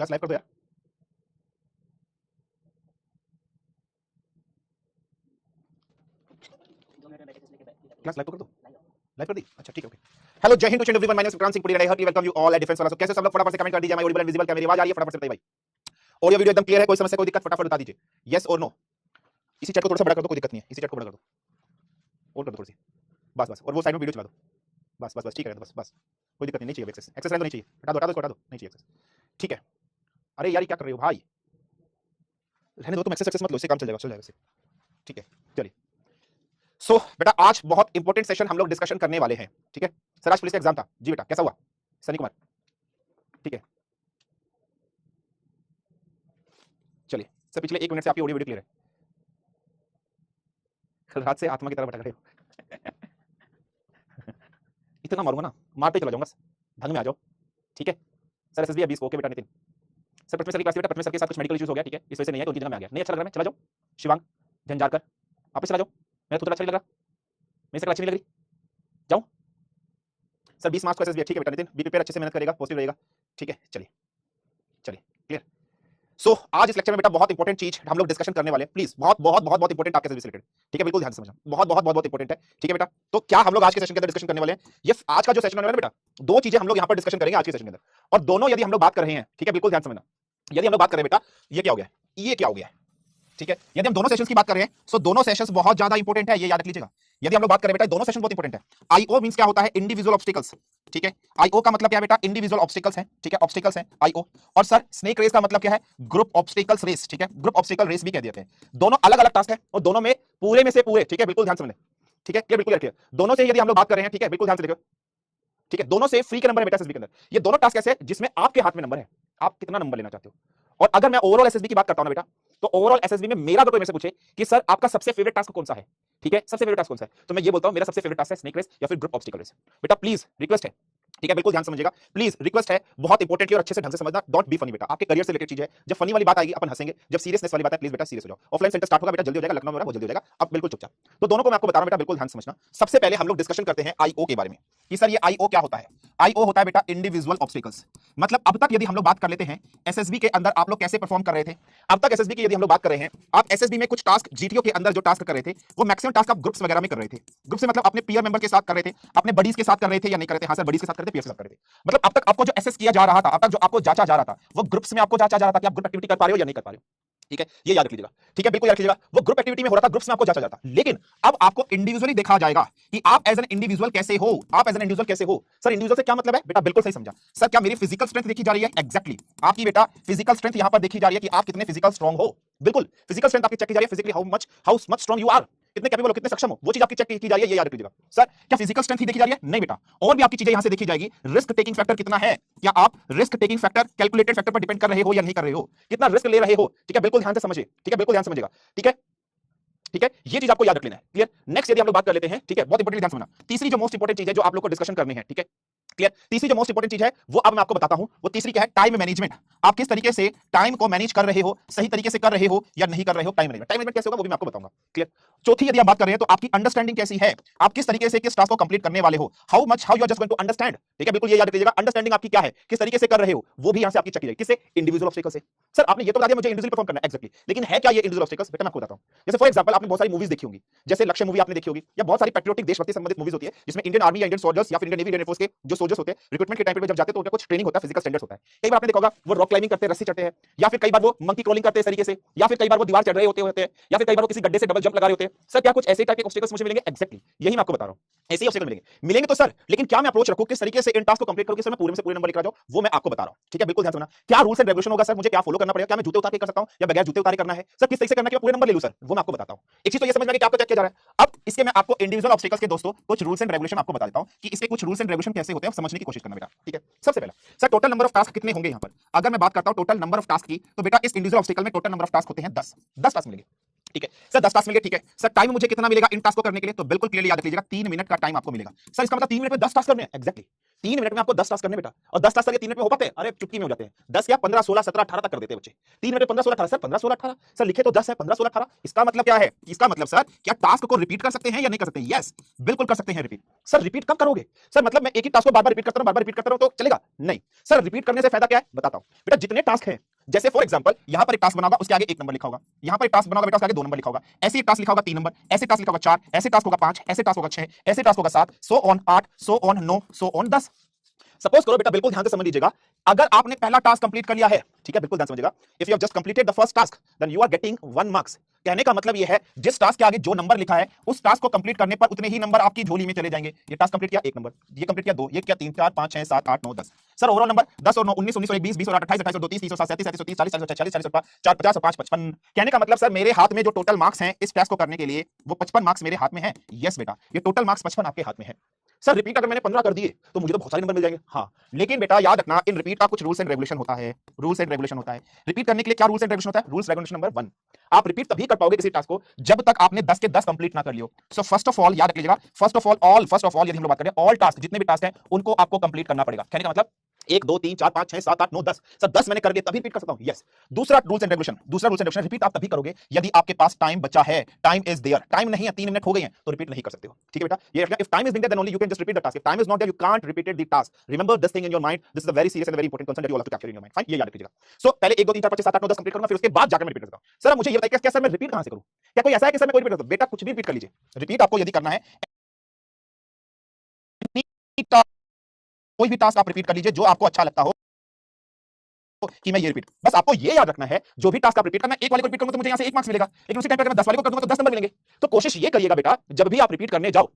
Class live कर दो यार, क्लास लाइव तो कर दो, लाइव कर दी, अच्छा ठीक है, ओके। हेलो, जय हिंद to everyone, my name is Vikrant Singh Puri and I heartly welcome you all at defence वाला। सो कैसे सब लोग, फटाफट से कमेंट कर दीजिए, माय ऑडिबल एंड विजिबल, क्या मेरी आवाज आ रही है? फटाफट से बताइए भाई। ऑडियो वीडियो एकदम क्लियर है, कोई समस्या कोई दिक्कत फटाफट बता दीजिए, यस और नो। इसी चैट को थोड़ा सा बड़ा कर दो, कोई दिक्कत नहीं है, इसी चैट को बड़ा कर दो, और कर दो थोड़ी सी, बस बस, और वो साइड में वीडियो चला दो, बस बस बस, ठीक है, बस बस, कोई दिक्कत नहीं चाहिए एक्सेस, एक्सेस रहने नहीं चाहिए, हटा दो हटा दो हटा दो, नहीं चाहिए एक्सेस, ठीक है। अरे यार ये क्या कर रहे हो भाई, रहने दो, तुम एक्सेस एक्सेस मत लो, इससे काम चल जाएगा, चल जाएगा, ठीक है। चलिए, सो बेटा आज बहुत इंपॉर्टेंट सेशन हम लोग डिस्कशन करने वाले हैं, ठीक है। सर आज पुलिस का एग्जाम था जी बेटा, कैसा हुआ सनी कुमार? ठीक है, चलिए सर, पिछले 1 मिनट से आपकी ऑडियो वीडियो क्लियर है, कल रात से आत्मा की तरह भटक रहे हो इतना मारूंगा ना, मारते ही चला जाऊंगा, ढंग में आ जाओ, ठीक है। सर एसएसबी अभी इसको ओके बेटा नितिन, सर पटना सर की क्लास बेटा, पटना सर के साथ कुछ मेडिकल इश्यूज हो गया, ठीक है, इस वजह से नहीं है, तो उनकी जगह में आ गया, नहीं अच्छा लग रहा है, चला जाओ शिवांग झंझारकर, आप चला जाओ, मेरा तो अच्छा नहीं लग रहा, मेरी से अच्छी नहीं लग रही, जाओ। सर 20 मार्च को एसएसबी, ठीक है बेटा नितिन, बीपी पर अच्छे से मेहनत करेगा, पॉजिटिव रहेगा, ठीक है। चलिए चलिए क्लियर। सो आज इस लेक्चर में बेटा बहुत इंपॉर्टेंट चीज हम लोग डिस्कशन करने वाले हैं, प्लीज बहुत बहुत बहुत बहुत इंपॉर्टेंट आपके सर्विस रिलेटेड, ठीक है, बिल्कुल ध्यान से समझना, बहुत बहुत बहुत बहुत इंपॉर्टेंट है, ठीक है बेटा। तो क्या हम लोग आज के सेशन के अंदर डिस्कशन करने वाले हैं, ये आज का जो सेशन होने वाला है बेटा, दो चीजें हम लोग यहाँ पर डिस्कशन करेंगे आज के सेशन के अंदर, और दोनों यदि हम लोग बात कर रहे हैं, ठीक है, बिल्कुल ध्यान समझना, यदि हम लोग बात करें बेटा, ये क्या हो गया, ये क्या हो गया, ठीक है। यदि हम दोनों सेशंस की बात कर रहे हैं, सो दोनों सेशंस बहुत ज्यादा इंपॉर्टेंट है, ये याद रख लीजिएगा। यदि हम लोग बात करें बेटा, दोनों सेशन बहुत इंपॉर्टेंट है। आईओ मींस क्या होता है, इंडिविजुअल ऑब्स्टिकल्स, ठीक है। आईओ का मतलब क्या है बेटा, इंडिविजुअल ऑब्स्टिकल्स है, ठीक है, ऑब्स्टिकल्स है आईओ। और सर स्नेक रेस का मतलब क्या है, ग्रुप ऑब्स्टिकल्स रेस, ठीक है, ग्रुप ऑब्स्टिकल रेस भी कह देते हैं। दोनों अलग अलग टास्क है और दोनों में पूरे में से पूरे, ठीक है, बिल्कुल ध्यान से समझें, ठीक है, बिल्कुल क्लियर। दोनों से यदि हम लोग बात कर रहे हैं, ठीक है, बिल्कुल ध्यान से देखो, ठीक है, दोनों से फ्री के नंबर है बेटा एसएसबी के अंदर। ये दोनों टास्क ऐसे हैं जिसमें आपके हाथ में नंबर है, आप कितना नंबर लेना चाहते हो। और अगर मैं ओवरऑल एसएसबी की बात करता हूं ना बेटा, तो ओवरऑल एसएसबी में मेरा अगर कोई मेरे से पूछे कि सर आपका सबसे फेवरेट टास्क कौन सा है, ठीक है, सबसे फेवरेट टास्क कौन सा है, तो मैं ये बोलता हूं मेरा सबसे फेवरेट टास्क है स्नेक रेस या फिर ग्रुप ऑब्स्टिकल रेस। बेटा प्लीज रिक्वेस्ट है, ठीक है, बिल्कुल ध्यान समझिएगा, प्लीज रिक्वेस्ट है, बहुत इंपॉर्टेंटली और अच्छे से ढंग से समझना, डोंट बी फनी बेटा, आपके करियर से रिलेटेड चीज है। जब फनी वाली बात आएगी अपन हंसेंगे, जब सीरियसनेस वाली बात है प्लीज बेटा सीरियस हो जाओ। ऑफलाइन सेंटर स्टार्ट होगा बेटा, जल्दी हो जाएगा, लखनऊ में हो रहा है वो जल्दी हो जाएगा, अब बिल्कुल चुपचाप। तो दोनों को मैं आपको बता रहा हूं बेटा, बिल्कुल ध्यान से समझना। सबसे पहले हम लोग डिस्कशन करते हैं आईओ के बारे में कि सर ये आईओ क्या होता है। आईओ होता है बेटा इंडिविजुअल ऑब्स्टिकल्स, मतलब अब तक यदि हम लोग बात कर लेते हैं एसएसबी के अंदर आप लोग कैसे परफॉर्म कर रहे थे। अब तक एसएसबी की यदि हम लोग बात कर रहे हैं, आप एसएसबी में कुछ टास्क जीटीओ के अंदर जो टास्क कर रहे थे, वो मैक्सिमम टास्क आप ग्रुप्स वगैरह में कर रहे थे। ग्रुप से मतलब अपने पीयर मेंबर के साथ कर रहे थे, अपने बडीज के साथ कर रहे थे या नहीं कर रहे थे? हाँ सर, बडीज के साथ कर रहे थे, पीयर के साथ कर रहे थे। मतलब अब तक आपको जो एसेस किया जा रहा था, अब तक जो आपको जांचा जा रहा था, वो ग्रुप्स में आपको जांचा जा रहा था कि आप ग्रुप एक्टिविटी कर पा रहे हो या नहीं कर पा रहे हो, ठीक है, ये याद रख लीजिएगा, ठीक है, बिल्कुल याद रखिएगा। वो ग्रुप एक्टिविटी में हो रहा था, ग्रुप्स में आपको जांचा जाता, लेकिन अब आपको इंडिविजुअली देखा जाएगा कि आप एज एन इंडिविजुअल कैसे हो, आप एज एन इंडिविजुअल कैसे हो। सर इंडिविजुअल से क्या मतलब है बेटा, बिल्कुल सही समझा। सर क्या मेरी फिजिकल स्ट्रेंथ देखी जा रही है? एग्जैक्टली, आपकी बेटा फिजिकल स्ट्रेंथ यहां पर देखी जा रही है कि आप कितने फिजिकल स्ट्रांग हो, बिल्कुल फिजिकल स्ट्रेंथ आपकी चेक की जा रही है, physically how much strong you are, कितने कैपेबल हो, कितने सक्षम हो, वो चीज आपकी चेक की जा रही है, ये याद रख लीजिएगा। सर क्या फिजिकल स्ट्रेंथ ही देखी जा रही है? नहीं बेटा, और भी आपकी चीजें यहां से देखी जाएगी। रिस्क टेकिंग फैक्टर कितना है, क्या आप risk taking factor calculated factor पर डिपेंड कर रहे हो या नहीं कर रहे हो, कितना रिस्क ले रहे हो, ठीक है, बिल्कुल ध्यान से समझिए, ठीक है, बिल्कुल ध्यान से समझिएगा, ठीक है, ठीक है, ये चीज आपको याद रख लेना है, क्लियर। नेक्स्ट यदि हम लोग बात कर लेते हैं, ठीक है, बहुत इंपॉर्टेंट ध्यान समझना, तीसरी जो मोस्ट इंपॉर्टेंट चीज है जो आप लोग को डिस्कशन करनी है, ठीक है, क्लियर। तीसरी जो मोस्ट इंपॉर्टेंट चीज है वो अब मैं आपको बताता हूं, वो तीसरी क्या है, टाइम मैनेजमेंट। आप किस तरीके से टाइम को मैनेज कर रहे हो, सही तरीके से कर रहे हो या नहीं कर रहे हो, टाइम मैनेजमेंट। टाइम मैनेजमेंट कैसे होगा वो भी मैं आपको बताऊंगा, क्लियर। चौथी यदि आप बात कर रहे हैं तो आपकी अंडरस्टैंडिंग कैसी है, आप किस तरीके से किस टास्क को कंप्लीट करने वाले हो, how you are just going to understand, ठीक है, बिल्कुल ये याद रखिएगा, अंडरस्टैंडिंग आपकी क्या है, किस तरीके से कर रहे हो, वो भी यहां से आपकी चेक की जाएगी, किससे, इंडिविजुअल ऑब्स्टिकल से। सर आपने ये तो बता दिया मुझे इंडिविजुअल परफॉर्म करना है, एक्जेक्टली, लेकिन है क्या ये इंडिविजुअल ऑब्स्टिकल्स, बेटा मैं आपको बताता हूं। जैसे फॉर एग्जांपल आपने बहुत सारी मूवीज देखी होंगी, जैसे लक्ष्य मूवी आपने देखी होगी, या बहुत सारी पैट्रियोटिक देशभक्ति संबंधित मूवीज होती है जिसमें इंडियन आर्मी या इंडियन सोल्जर्स या फिर इंडियन नेवी, इंडियन एयरफोर्स के जो सोल्जर्स होते हैं रिक्रूटमेंट के टाइम पे जब जाते हैं तो उनका कुछ ट्रेनिंग होता है, फिजिकल स्टैंडर्ड्स होता है। कई बार आपने देखा होगा वो रॉक क्लाइंबिंग करते हैं, रस्सी चढ़ते हैं, या फिर कई बार वो मंकी क्रॉलिंग करते हैं इस तरीके से, या फिर कई बार वो दीवार चढ़ रहे होते हैं, या फिर कई बार वो किसी गड्ढे से डबल जंप लगा रहे होते हैं। सर क्या कुछ ऐसे टाइप के ऑब्स्टिकल्स मुझे मिलेंगे? एक्जेक्टली यही मैं आपको बता रहा हूं, ऐसे ही ऑब्स्टिकल मिलेंगे तो सर, लेकिन क्या मैं अप्रोच रखूं, किस तरीके से इन टास्क को कंप्लीट करूं कि सर मैं पूरे में से पूरे नंबर लेकर आ जाऊं, वो मैं आपको बता रहा हूं, ठीक है, बिल्कुल ध्यान से सुनना। क्या रूल्स एंड रेगुलेशन होगा सर, मुझे क्या फॉलो करना पड़ेगा, क्या मैं जूते उतार के कर सकता हूं या बगैर जूते उतारे करना है, सर किस तरीके से करना है कि मैं पूरे नंबर ले लूं, सर वो मैं आपको बताता हूं। एक चीज तो ये समझ में आ गई कि आपको चेक किया जा रहा है। अब इसके मैं आपको इंडिविजुअल ऑब्स्टिकल्स के दोस्तों कुछ रूल्स एंड रेगुलेशन आपको बता देता हूं कि इसके कुछ रूल्स एंड रेगुलेशन कैसे होते हैं, समझने की कोशिश करना बेटा, ठीक है। सबसे पहला sir total number of task कितने होंगे यहां पर, अगर मैं बात करता हूं टोटल नंबर ऑफ टास्क की, तो बेटा इस इंडिविजुअल ऑब्स्टिकल में टोटल नंबर ऑफ टास्क होते हैं 10 टास्क मिलेंगे, ठीक है सर, 10 टास्क मिलेंगे, ठीक है सर। टाइम मुझे कितना मिलेगा इन टास्क को करने के लिए, तो बिल्कुल क्लियरली याद रख लीजिएगा 3 मिनट का टाइम आपको मिलेगा। सर इसका मतलब 3 मिनट में 10 टास्क करने हैं, एक्जेक्टली 3 मिनट में आपको 10 टास्क करने बेटा, और 10 टास्क करके 3 मिनट में हो पाते हैं? अरे चुटकी में हो जाते हैं। 10 क्या 15 16 17 18 तक कर देते हैं बच्चे। 3 मिनट में 15 16 18 सर 15 16 18 सर लिखे तो 10 है 15 16 18। इसका मतलब क्या है? इसका मतलब सर क्या टास्क को रिपीट कर सकते हैं या नहीं कर सकते? यस बिल्कुल कर सकते हैं रिपीट। सर रिपीट कब करोगे? सर मतलब मैं एक ही टास्क को बार-बार रिपीट करता हूं, बार-बार रिपीट करता हूं तो चलेगा? नहीं सर, रिपीट करने से फायदा क्या है बताता हूं। बेटा जितने टास्क हैं, जैसे फॉर एग्जांपल यहां पर एक टास्क बना होगा, उसके आगे 1 नंबर लिखा होगा, यहां पर एक टास्क बना होगा बेटा, उसके आगे 2 नंबर लिखा होगा, ऐसे एक टास्क लिखा होगा 3 नंबर, ऐसे टास्क लिखा होगा 4, ऐसे टास्क होगा 5, ऐसे टास्क होगा 6, ऐसे टास्क होगा 7, so on 8, so on 9, so on 10। Suppose करो बेटा, बिल्कुल ध्यान से समझ लीजिएगा, अगर आपने पहला टास्क कंप्लीट कर लिया है, ठीक है, बिल्कुल ध्यान समझिएगा, if you have just completed the first task then you are getting 1 marks. कहने का मतलब यह है, जिस टास्क के आगे जो नंबर लिखा है उस टास्क को कंप्लीट करने पर उतने ही नंबर आपकी झोली में चले जाएंगे। ये टास्क कंप्लीट किया 1 नंबर, ये कंप्लीट किया 2, ये किया 3 4 5 6 7 8 9 10। सर ओवरऑल नंबर 10 और 9 19 19 और 1 20 20 और 8 28 28 और 2 30 30 और 7 37 37 30 40 40 40 40 4 50 और 5 55। कहने का मतलब सर मेरे हाथ में जो टोटल मार्क्स हैं इस टास्क को करने के लिए वो 55 मार्क्स मेरे हाथ में है। यस बेटा, ये टोटल मार्क्स 55 आपके हाथ में है। सर रिपीट अगर मैंने 15 कर दिए तो मुझे तो बहुत सारे नंबर मिल जाएंगे। हाँ, लेकिन बेटा याद रखना, इन रिपीट का कुछ रूल्स एंड रेगुलेशन होता है। रूल्स एंड रेगुलेशन होता है। रिपीट करने के लिए क्या रूल्स एंड रेगुलेशन होता है? रूल्स रेगुलेशन नंबर 1, आप रिपीट तभी कर पाओगे किसी टास्क को जब तक आपने 10 के 10 कंप्लीट ना कर लियो। सो फर्स्ट ऑफ ऑल याद रख लीजिएगा, फर्स्ट ऑफ ऑल यदि हम लोग बात करें, ऑल टास्क जितने भी टास्क हैं उनको आपको कंप्लीट करना पड़ेगा। कहने का मतलब 1 2 3 4 5 6 7 8 9 10। सर 10 मैंने कर दिया तभी रिपीट कर सकता हूं। यस। दूसरा रूल्स एंड रेगुलेशन, रिपीट आप तभी करोगे यदि आपके पास टाइम बचा है। टाइम इज देयर, टाइम नहीं है, 3 मिनट हो गए हैं तो रिपीट नहीं कर सकते हो। ठीक है बेटा, ये if time is there then only you can just repeat the task. If time is not there you can't repeat the task. Remember this thing in your mind, this is a very serious and very important concept that you all have to capture in your mind. Fine, ये याद रखिएगा। सो पहले 1 2 3 4 5 6 7 8 9 10 complete करूंगा, फिर उसके बाद जाकर मैं रिपीट करता हूं। सर मुझे ये बताइए क्या सर मैं रिपीट कहां से करूं? क्या कोई ऐसा है कि सर मैं कोई रिपीट करता हूं? बेटा कुछ भी रिपीट कर लीजिए। रिपीट आपको यदि करना है, कोई भी टास्क आप रिपीट कर लीजिए जो आपको अच्छा लगता हो कि मैं ये रिपीट। बस आपको ये याद रखना है, जो भी टास्क आप रिपीट करना, एक वाले को रिपीट करूंगा तो मुझे यहां से 1 मार्क्स मिलेगा, लेकिन उसी टाइम पे अगर मैं 10 वाले को कर दूंगा तो 10 नंबर मिलेंगे। तो कोशिश ये करिएगा बेटा, जब भी आप रिपीट करने जाओ,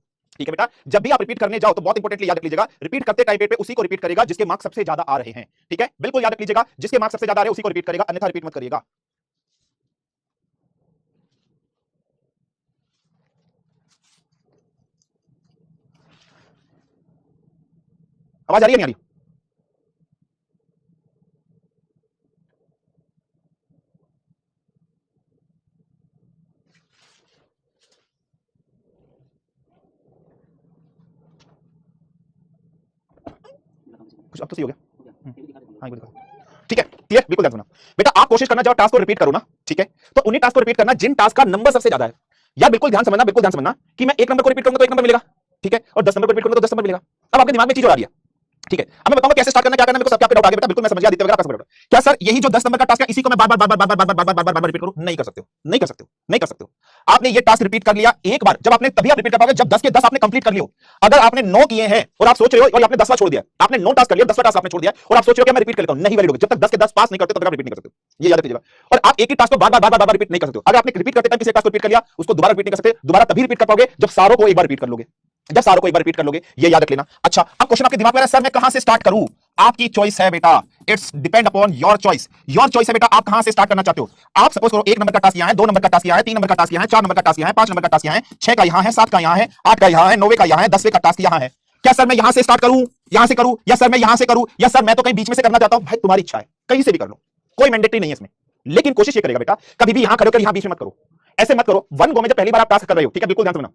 ठीक है बेटा, जब भी आप रिपीट करने जाओ तो बहुत इंपॉर्टेंटली याद रख लीजिएगा, रिपीट करते टाइम पे उसी को रिपीट करेगा जिसके मार्क्स सबसे ज्यादा आ रहे हैं। ठीक है, बिल्कुल याद रख लीजिएगा, जिसके मार्क्स सबसे ज्यादा आ रहे हैं उसी को रिपीट करेगा, अन्यथा रिपीट मत करिएगा। आवाज आ रही है नहीं आ रही? कुछ अब तो सही हो गया। हाँ ये दिखा। ठीक है, क्लियर, बिल्कुल ध्यान सुना बेटा। आप कोशिश करना जब टास्क को रिपीट करो ना, ठीक है, तो उन्हीं टास्क को रिपीट करना जिन टास्क का नंबर सबसे ज्यादा है। या बिल्कुल ध्यान समझना, बिल्कुल ध्यान समझना कि मैं 1 नंबर को रिपीट करूंगा तो 1 नंबर मिलेगा, ठीक है, और 10 नंबर को रिपीट करूंगा तो 10 नंबर मिलेगा। अब आपके दिमाग में चीज और आ रही है, ठीक है। अब मैं बताऊंगा कैसे स्टार्ट करना, क्या करना, मेरे को सबके डाउट आ गया बेटा, बिल्कुल मैं समझ गया। आदित्य वगैरह आपका समझ। क्या सर यही जो 10 नंबर का टास्क है इसी को मैं बार बार बार बार बार बार बार बार बार बार रिपीट करूं? नहीं कर सकते हो, नहीं कर सकते हो, नहीं कर सकते हो। आपने ये टास्क रिपीट कर लिया एक बार, जब आपने तभी आप रिपीट कर पाओगे जब 10 के 10 आपने कंप्लीट कर लियो। अगर आपने 9 किए हैं और आप सोच रहे हो और आपने 10वां छोड़ दिया, आपने 9 टास्क कर लिया, 10वां टास्क आपने छोड़ दिया और आप सोच रहे हो कि मैं रिपीट कर लेता हूं, नहीं वैलिड होगा। जब तक 10 के 10 पास नहीं करते तब तक आप रिपीट नहीं कर सकते हो। ये याद रखिएगा। और आप एक ही टास्क को बार बार बार बार रिपीट नहीं कर सकते हो। अगर आपने रिपीट करते टाइम किसी टास्क को रिपीट कर लिया, उसको दोबारा रिपीट नहीं कर सकते। दोबारा तभी रिपीट कर पाओगे जब सारों को एक बार रिपीट कर लोगे, जब सारों को एक बार रिपीट कर लोगे। ये याद रख लेना। अच्छा, अब क्वेश्चन आपके दिमाग में आ रहा है सर मैं कहां से स्टार्ट करूं? आपकी चॉइस है बेटा, it's depend upon your choice. Your choice है बेटा, आप कहां से स्टार्ट करना चाहते हो। आप सपोज करो 1 नंबर का टास्क यहां है, 2 नंबर का टास्क यहां है, 3 नंबर का टास्क यहां है, 4 नंबर का टास्क यहां है, 5 नंबर का टास्क यहां है, 6 का यहां है, 7 का यहां है, 8 का यहां है, 9 का यहां है, 10वें का टास्क यहां है। क्या सर मैं यहां से स्टार्ट करूं, यहां से करूं, या सर मैं यहां से करूं, या सर मैं तो कहीं बीच में से करना चाहता हूं? भाई तुम्हारी इच्छा है, कहीं से भी कर लो, कोई मैंडेटरी नहीं है इसमें। लेकिन कोशिश ये करेगा बेटा, कभी भी यहां खड़े होकर यहां बीच में मत करो, ऐसे मत करो। 1 गो में जब पहली बार आप टास्क कर रहे हो, ठीक है, बिल्कुल ध्यान से सुनना,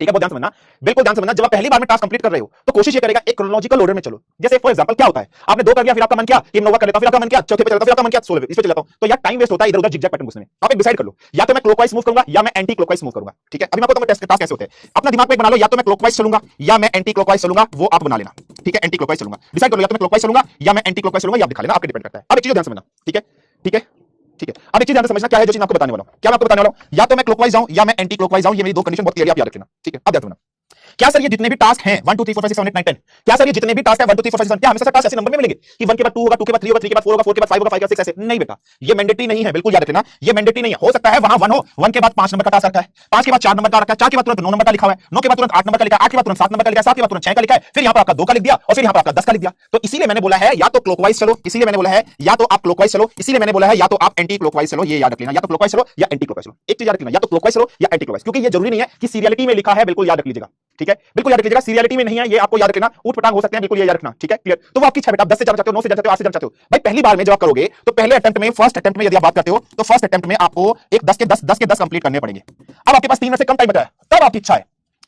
ठीक है, बहुत ध्यान समझना, बिल्कुल ध्यान समझना। जब आप पहली बार में टास्क कंप्लीट कर रहे हो तो कोशिश ये करेगा एक क्रोनोलॉजिकल ऑर्डर में चलो। जैसे फॉर एग्जांपल क्या होता है, आपने 2 कर दिया, फिर आपका मन किया कि 9 कर लेता हूं, फिर आपका मन किया चौथे पे चलता हूं, फिर आपका मन किया 16 पे, इस पे चला जाता हूं, तो यार टाइम वेस्ट होता है इधर-उधर जिगजैग पैटर्न घुसने में। आप एक डिसाइड कर लो, या तो मैं क्लॉकवाइज मूव करूंगा या मैं एंटी क्लॉकवाइज मूव करूंगा। ठीक है, अभी मैं आपको बताऊंगा टास्क कैसे होते हैं। अपना दिमाग में एक बना लो, या तो मैं क्लॉकवाइज चलूंगा या मैं एंटी क्लॉकवाइज चलूंगा, वो आप बना लेना। ठीक है, एंटी क्लॉकवाइज चलूंगा, डिसाइड कर लो, या तो मैं क्लॉकवाइज चलूंगा या मैं एंटी क्लॉकवाइज चलूंगा, ये आप दिखा लेना, आपके डिपेंड करता है। अब एक चीज ध्यान समझना, ठीक है, ठीक है, ठीक है। अब एक चीज ध्यान से समझना, क्या है जो चीज आपको बताने वाला हूं, क्या मैं आपको बताने वाला हूं, या तो मैं क्लॉकवाइज जाऊं या मैं एंटी क्लॉकवाइज जाऊं। ये मेरी 2 कंडीशन बहुत क्लियर है, आप याद रखना। ठीक है, अब ध्यान समझना। क्या सर ये जितने भी टास्क हैं 1 2 3 4 5 6 7 8 9 10, क्या सर ये जितने भी टास्क हैं 1 2 3 4 5 6 7, क्या हमेशा टास्क ऐसे नंबर में मिलेंगे कि 1 के बाद 2 होगा, 2 के बाद 3 होगा, 3 के बाद 4 होगा, 4 के बाद 5 होगा, 5 के बाद 6 ऐसे? नहीं बेटा, ये मैंडेटरी नहीं है, बिल्कुल याद रखना, ये मैंडेटरी नहीं है। हो सकता है वहां 1 हो, 1 के बाद 5 नंबर का टास्क रखा है, 5 के बाद 4 नंबर का रखा है, 4 के बाद तुरंत 9 नंबर का लिखा हुआ है, 9 के बाद तुरंत 8 नंबर का लिखा है, 8 के बाद तुरंत 7 नंबर का लिखा है, 7 के बाद तुरंत 6 का लिखा है, फिर यहां पर आपका 2 का लिख दिया और फिर यहां पर आपका 10 का लिख दिया। तो इसीलिए मैंने बोला है या तो क्लॉकवाइज चलो, इसीलिए मैंने बोला है या तो आप क्लॉकवाइज चलो, इसीलिए मैंने बोला है या तो आप एंटी क्लॉकवाइज चलो। ये याद रख लेना, या तो क्लॉकवाइज चलो या एंटी क्लॉकवाइज चलो। एक चीज याद रखना, या तो क्लॉकवाइज चलो या एंटी क्लॉकवाइज, क्योंकि ये जरूरी नहीं है कि सीरियलिटी में लिखा है, बिल्कुल याद रख लीजिएगा। ठीक है, बिल्कुल याद रख लीजिएगा, सीरियलिटी में नहीं है, ये आपको याद रखना। ऊट पटांग हो सकते हैं, बिल्कुल ये याद रखना। ठीक है, क्लियर। तो वो आपकी इच्छा बेटा, आप 10 से जाना चाहते हो, 9 से जाना चाहते हो, 8 से जाना चाहते हो। भाई पहली बार में जब आप करोगे तो पहले अटेम्प्ट में, फर्स्ट अटेम्प्ट में यदि आप बात करते हो तो फर्स्ट अटेम्प्ट में आपको एक 10 के 10 कंप्लीट करने पड़ेंगे। अब आपके पास 3 मिनट से कम टाइम बचा है, तब आपकी इच्छा है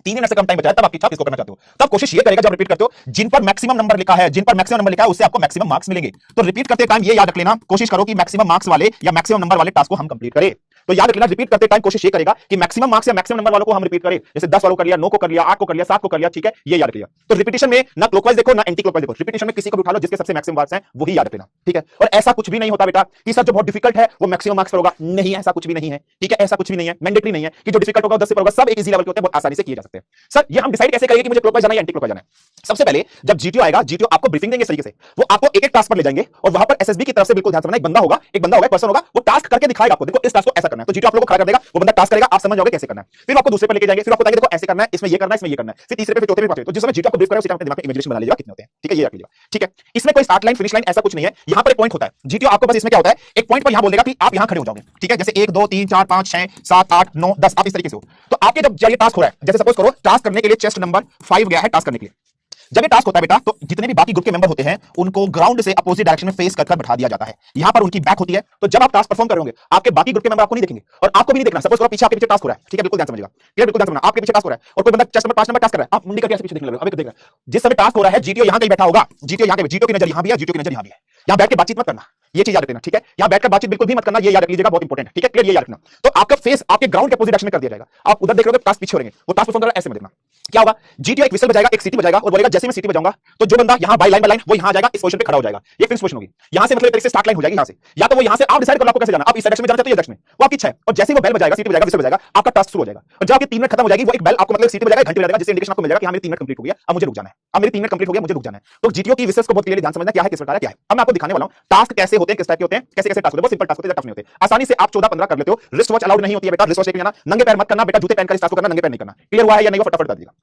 3 मिनट से कम टाइम बचा है, तब आपकी इच्छा किसको करना चाहते हो। तब कोशिश ये करेगा जब रिपीट करते हो, जिन पर मैक्सिमम नंबर लिखा है, जिन पर मैक्सिमम नंबर लिखा है उससे आपको मैक्सिमम मार्क्स मिलेंगे। तो रिपीट करते टाइम ये याद रख लेना, कोशिश करो कि मैक्सिमम मार्क्स वाले या मैक्सिमम नंबर वाले टास्क को हम कंप्लीट करें। तो याद रखना, रिपीट करते टाइम कोशिश ये करेगा कि मैक्सिमम मार्क्स या मैक्सिमम नंबर वालों को हम रिपीट करें। जैसे 10 वालों को कर लिया, 9 को कर लिया, 8 को कर लिया, 7 को कर लिया, ठीक है, ये याद रखिएगा। तो रिपीटिशन में ना क्लॉकवाइज देखो ना एंटी क्लॉकवाइज देखो, रिपीटिशन में किसी को भी उठा लो जिसके सबसे मैक्सिमम मार्क्स हैं वही याद रखना, ठीक है। और ऐसा कुछ भी नहीं होता बेटा कि सर जो बहुत डिफिकल्ट है वो मैक्सिमम मार्क्स पर होगा, नहीं, ऐसा कुछ भी नहीं है, ठीक है, ऐसा कुछ भी नहीं है, मैंडेटरी नहीं है कि जो डिफिकल्ट होगा 10 से पर होगा, सब एक इजी लेवल के होते हैं, बहुत आसानी से किए जा सकते हैं। सर ये हम डिसाइड कैसे करेंगे कि मुझे क्लॉकवाइज जाना है या एंटी क्लॉकवाइज जाना है। सबसे पहले जब जीटीओ आएगा, जीटीओ आपको ब्रीफिंग देंगे इस तरीके से, वो आपको एक एक टास्क पर ले जाएंगे और वहां पर एसएसबी की तरफ से बिल्कुल ध्यान से सुनना, एक बंदा होगा, एक पर्सन होगा, वो टास्क करके दिखाएगा आपको, देखो इस टास्क को ऐसा करना है, तो जीटीओ आप लोगों को खड़ा कर देगा, वो बंदा टास्क करेगा, आप समझ जाओगे कैसे करना है। फिर आपको दूसरे पर लेके जाएंगे, फिर आपको बताएंगे देखो ऐसे करना है, इसमें ये करना है, इसमें ये करना है, फिर तीसरे पे, फिर चौथे पे, पांचवे। तो जिस समय जीटीओ आपको ब्रीफ करेगा उसी टाइम अपने दिमाग में इमेजिनेशन बना लीजिएगा कितने होते हैं, ठीक है, ये रख लीजिएगा, ठीक है। इसमें कोई स्टार्ट लाइन फिनिश लाइन ऐसा कुछ नहीं है, यहां पर एक पॉइंट होता है। जीटीओ आपको बस इसमें क्या होता है, एक पॉइंट पर यहां बोल देगा कि आप यहां खड़े हो जाओगे, ठीक है, जैसे 1 2 3 4 5 6 7 8 9 10 आप इस तरीके से हो। तो आपके जब ये टास्क हो रहा है, जैसे सपोज करो टास्क करने के लिए चेस्ट नंबर 5 गया है टास्क करने के लिए, जब ये टास्क होता है बेटा तो जितने भी बाकी ग्रुप के मेंबर होते हैं उनको ग्राउंड से अपोजिट डायरेक्शन में फेस कर बैठा दिया जाता है, यहां पर उनकी बैक होती है। तो जब आप टास्क परफॉर्म करोगे आपके बाकी ग्रुप के मेंबर आपको नहीं देखेंगे और आपको भी नहीं देखना। सपोज करो पीछे आपके पीछे टास्क हो रहा है, ठीक है, बिल्कुल ध्यान समझिएगा, क्लियर, बिल्कुल ध्यान समझना, आपके पीछे टास्क हो रहा है और कोई बंदा चेस्ट नंबर 5 नंबर टास्क कर रहा है, आप मुंडी करके ऐसे पीछे देखने लगे, अबे देख रहा है, जिस समय टास्क हो रहा है जीटीओ यहां कहीं बैठा होगा, जीटीओ यहां कहीं, जीटीओ की नजर यहां भी है, जीटीओ की नजर यहां भी है, यहां बैठ के बातचीत मत करना, ये चीज याद रखना, ठीक है, यहां बैठकर बातचीत बिल्कुल भी मत करना, ये याद रख लीजिएगा, बहुत इंपॉर्टेंट है, ठीक है, क्लियर, ये याद रखना। तो आपका फेस आपके ग्राउंड के अपोजिट डायरेक्शन में कर दिया जाएगा, आप उधर देख रहे हो टास्क पीछे हो रहे हैं, वो टास्क परफॉर्म कर रहा है, ऐसे में देखना क्या होगा। जीटीओ एक विसल बजाएगा, एक सीटी बजाएगा और बोलेगा जैसे मैं सीटी बजाऊंगा तो जो बंदा यहां बाई लाइन वो यहां जाएगा, इस पोजीशन पे खड़ा हो जाएगा, ये फिक्स पोजीशन होगी, यहां से मतलब एक तरीके से स्टार्ट लाइन हो जाएगी, यहां से या तो वो यहां से आप डिसाइड करो आपको कैसे जाना, आप इस डायरेक्शन में जाना चाहते हो या डायरेक्शन में, वो आपकी इच्छा है। और जैसे ही वो बेल बजाएगा, सीटी बजाएगा, विसल बजाएगा, आपका टास्क शुरू हो जाएगा और जब आपकी 3 मिनट खत्म हो जाएगी वो एक बेल आपको मतलब सीटी बजाएगा, घंटी बजाएगा, जिससे इंडिकेशन आपको मिल जाएगा कि हां मेरी 3 मिनट कंप्लीट हो गया, अब मुझे रुक जाना है, अब मेरी 3 मिनट कंप्लीट हो गया, मुझे रुक जाना है। तो जीटीओ की विशेष को बहुत क्लियरली ध्यान समझना क्या है, किस प्रकार है, क्या है। अब मैं आपको दिखाने वाला हूं टास्क कैसे होते हैं, किस टाइप के होते हैं, कैसे कैसे टास्क होते हैं, बहुत सिंपल टास्क होते हैं, टफ नहीं होते, आसानी से आप 14 15 कर लेते हो। रिस्ट वॉच अलाउड नहीं होती है बेटा, रिस्ट वॉच लेके जाना, नंगे पैर मत करना बेटा, जूते पहनकर इस टास्क को करना, नंगे पैर नहीं करना। क्लियर हुआ है या नहीं, वो फटाफट बता दीजिएगा,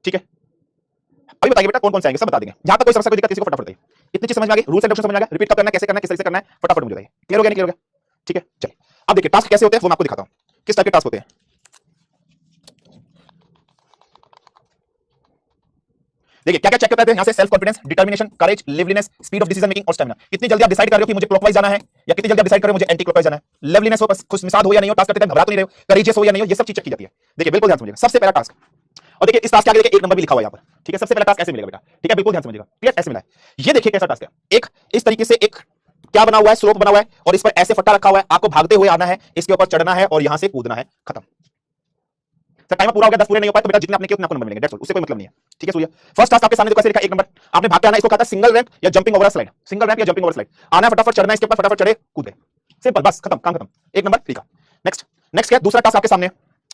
ठीक है। अभी बताइए बेटा कौन कौन से आएंगे, सब बता देंगे, जहां तक कोई समस्या कोई दिक्कत किसी को फटाफट बताइए। इतनी चीज समझ में आ गई, रूल्स एंड रेगुलेशन समझ में आ गया, रिपीट कब करना है, कैसे करना है, किस तरीके से करना है, फटाफट मुझे बताइए। क्लियर हो गया, नहीं क्लियर हो गया, ठीक है। चलिए अब देखिए टास्क कैसे होते हैं वो मैं आपको दिखाता हूं, किस टाइप के टास्क होते हैं। देखिए क्या क्या चेक करते हैं यहां से, self confidence, determination, courage, liveliness, speed of decision making और स्टैमिना। कितनी जल्दी आप डिसाइड कर रहे हो कि मुझे क्लॉकवाइज जाना है या कितनी जल्दी आप डिसाइड कर रहे हो मुझे एंटी क्लॉकवाइज जाना है। लिवलीनेस हो, बस खुशमिजाज हो या नहीं हो, टास्क करते टाइम घबरा तो नहीं रहे हो, करेजियस हो या नहीं हो, ये सब चीज चेक की जाती है। देखिए बिल्कुल ध्यान समझिएगा, सबसे पहला टास्क, और देखिए इस टास्क के आगे देखिए एक नंबर भी लिखा हुआ है यहां पर, ठीक है। सबसे पहला टास्क ऐसे मिलेगा बेटा, ठीक है, बिल्कुल ध्यान समझिएगा, क्लियर, ऐसे मिला है। ये देखिए कैसा टास्क है, एक इस तरीके से एक क्या बना हुआ है, स्लोप बना हुआ है और इस पर ऐसे फट्टा रखा हुआ है, आपको भागते हुए आना है, इसके ऊपर चढ़ना है और यहां से कूदना है, खत्म। सर टाइम पूरा हो गया, 10 पूरे नहीं हो पाए तो बेटा जितने आपने किए उतने आपको नंबर मिलेंगे, दैट्स ऑल, उससे कोई मतलब नहीं है, ठीक है। सुनिए फर्स्ट टास्क आपके सामने देखो, कैसे लिखा है, 1 नंबर आपने भाग के आना है, इसको कहता है सिंगल रैंप या jumping over slide, single ramp या जंपिंग ओवर स्लाइड, आना है फटाफट चढ़ना है इसके ऊपर, फटाफट चढ़े कूदे, सिंपल, बस खत्म, काम खत्म, 1 नंबर ठीक है। नेक्स्ट नेक्स्ट क्या, दूसरा टास्क आपके सामने,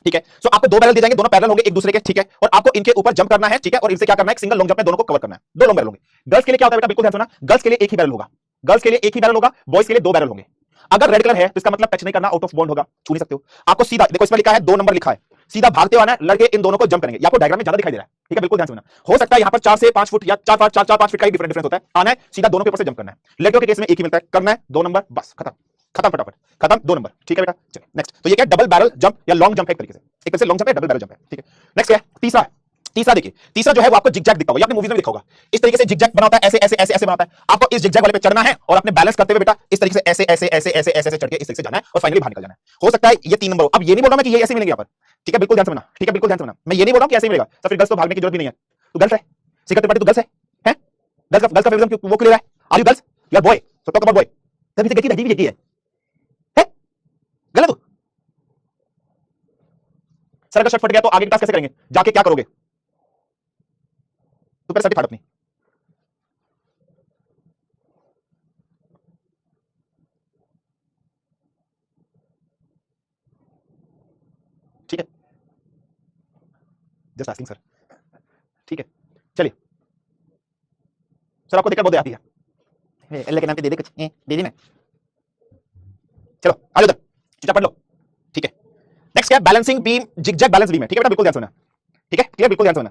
ठीक है। सो आपको 2 बैरल दिए जाएंगे, दोनों पैरेलल होंगे एक दूसरे के, ठीक है, और आपको इनके ऊपर जंप करना है, ठीक है, और इनसे क्या करना है, सिंगल लॉन्ग जंप में दोनों को कवर करना है, 2 लॉन्ग बैरल होंगे। गर्ल्स के लिए क्या होता है बेटा, बिल्कुल ध्यान सुना, गर्ल्स के लिए एक ही बैरल होगा, गर्ल्स के लिए एक ही बैरल होगा, बॉयज के लिए 2 बैरल होंगे। अगर रेड कलर है तो इसका मतलब टच नहीं करना, आउट ऑफ बाउंड होगा, छू नहीं सकते हो। आपको सीधा देखो इसमें लिखा है 2 नंबर लिखा है, सीधा भागते आना है, लड़के इन दोनों को जंप करेंगे, आपको डायग्राम में ज्यादा दिखाई दे रहा है, ठीक है, बिल्कुल ध्यान सुनना। हो सकता है यहां पर 4 से 5 फुट या 4 5 फीट का डिफरेंस होता है, आना है सीधा दोनों के ऊपर से जंप करना है। लड़कियों के केस में एक ही मिलता है, करना है 2 नंबर, बस खत्म खत्म, फटाफट खत्म, 2 नंबर, ठीक है बेटा। चलिए नेक्स्ट, तो ये क्या डबल बैरल जंप या लॉन्ग जंप है, एक तरीके से, एक तरह से लॉन्ग जंप है, डबल बैरल जंप है, ठीक है। नेक्स्ट क्या है, तीसरा, तीसरा देखिए, तीसरा जो है वो आपको जिगजैग दिखा होगा, ये आपने मूवीज में देखा होगा, इस तरीके से जिगजैग बना होता है, ऐसे ऐसे ऐसे ऐसे बनाता है, आपको इस जिगजैग वाले पे चढ़ना है और अपने बैलेंस करते हुए बेटा इस तरीके से ऐसे ऐसे ऐसे ऐसे ऐसे ऐसे चढ़ के इस तरीके से जाना है और फाइनली बाहर निकल जाना है। हो सकता है ये 3 नंबर हो, अब ये नहीं बोल रहा मैं कि ये ऐसे मिलेंगे यहाँ पर, ठीक है, बिल्कुल ध्यान समझना, ठीक है, बिल्कुल ध्यान समझना, मैं ये नहीं बोल रहा कि ऐसे मिलेगा, तो फिर गर्ल्स तो भागने की जरूरत भी नहीं है, तो गर्ल्स है सिकते पार्टी, तो गर्ल्स है गर्ल्स का फेवरेट वो क्लियर है, are you girls, you are boy, so talk about boy, तभी से देखी है गलत हो। सर अगर शर्ट फट गया तो आगे टास्क कैसे करेंगे, जाके क्या करोगे, तो पहले सर्टी फाड़ अपनी, ठीक है, जस्ट आस्किंग सर, ठीक है। चलिए सर आपको देखकर बहुत आती है, अल्लाह के नाम पे दे दे कुछ, दे दी मैं, चलो आ जाओ, चुपचाप पढ़ लो, ठीक है। नेक्स्ट क्या है, balancing beam, zigzag balance beam है, ठीक है बेटा, बिल्कुल ध्यान सुनना, ठीक है, क्लियर, बिल्कुल ध्यान सुनना,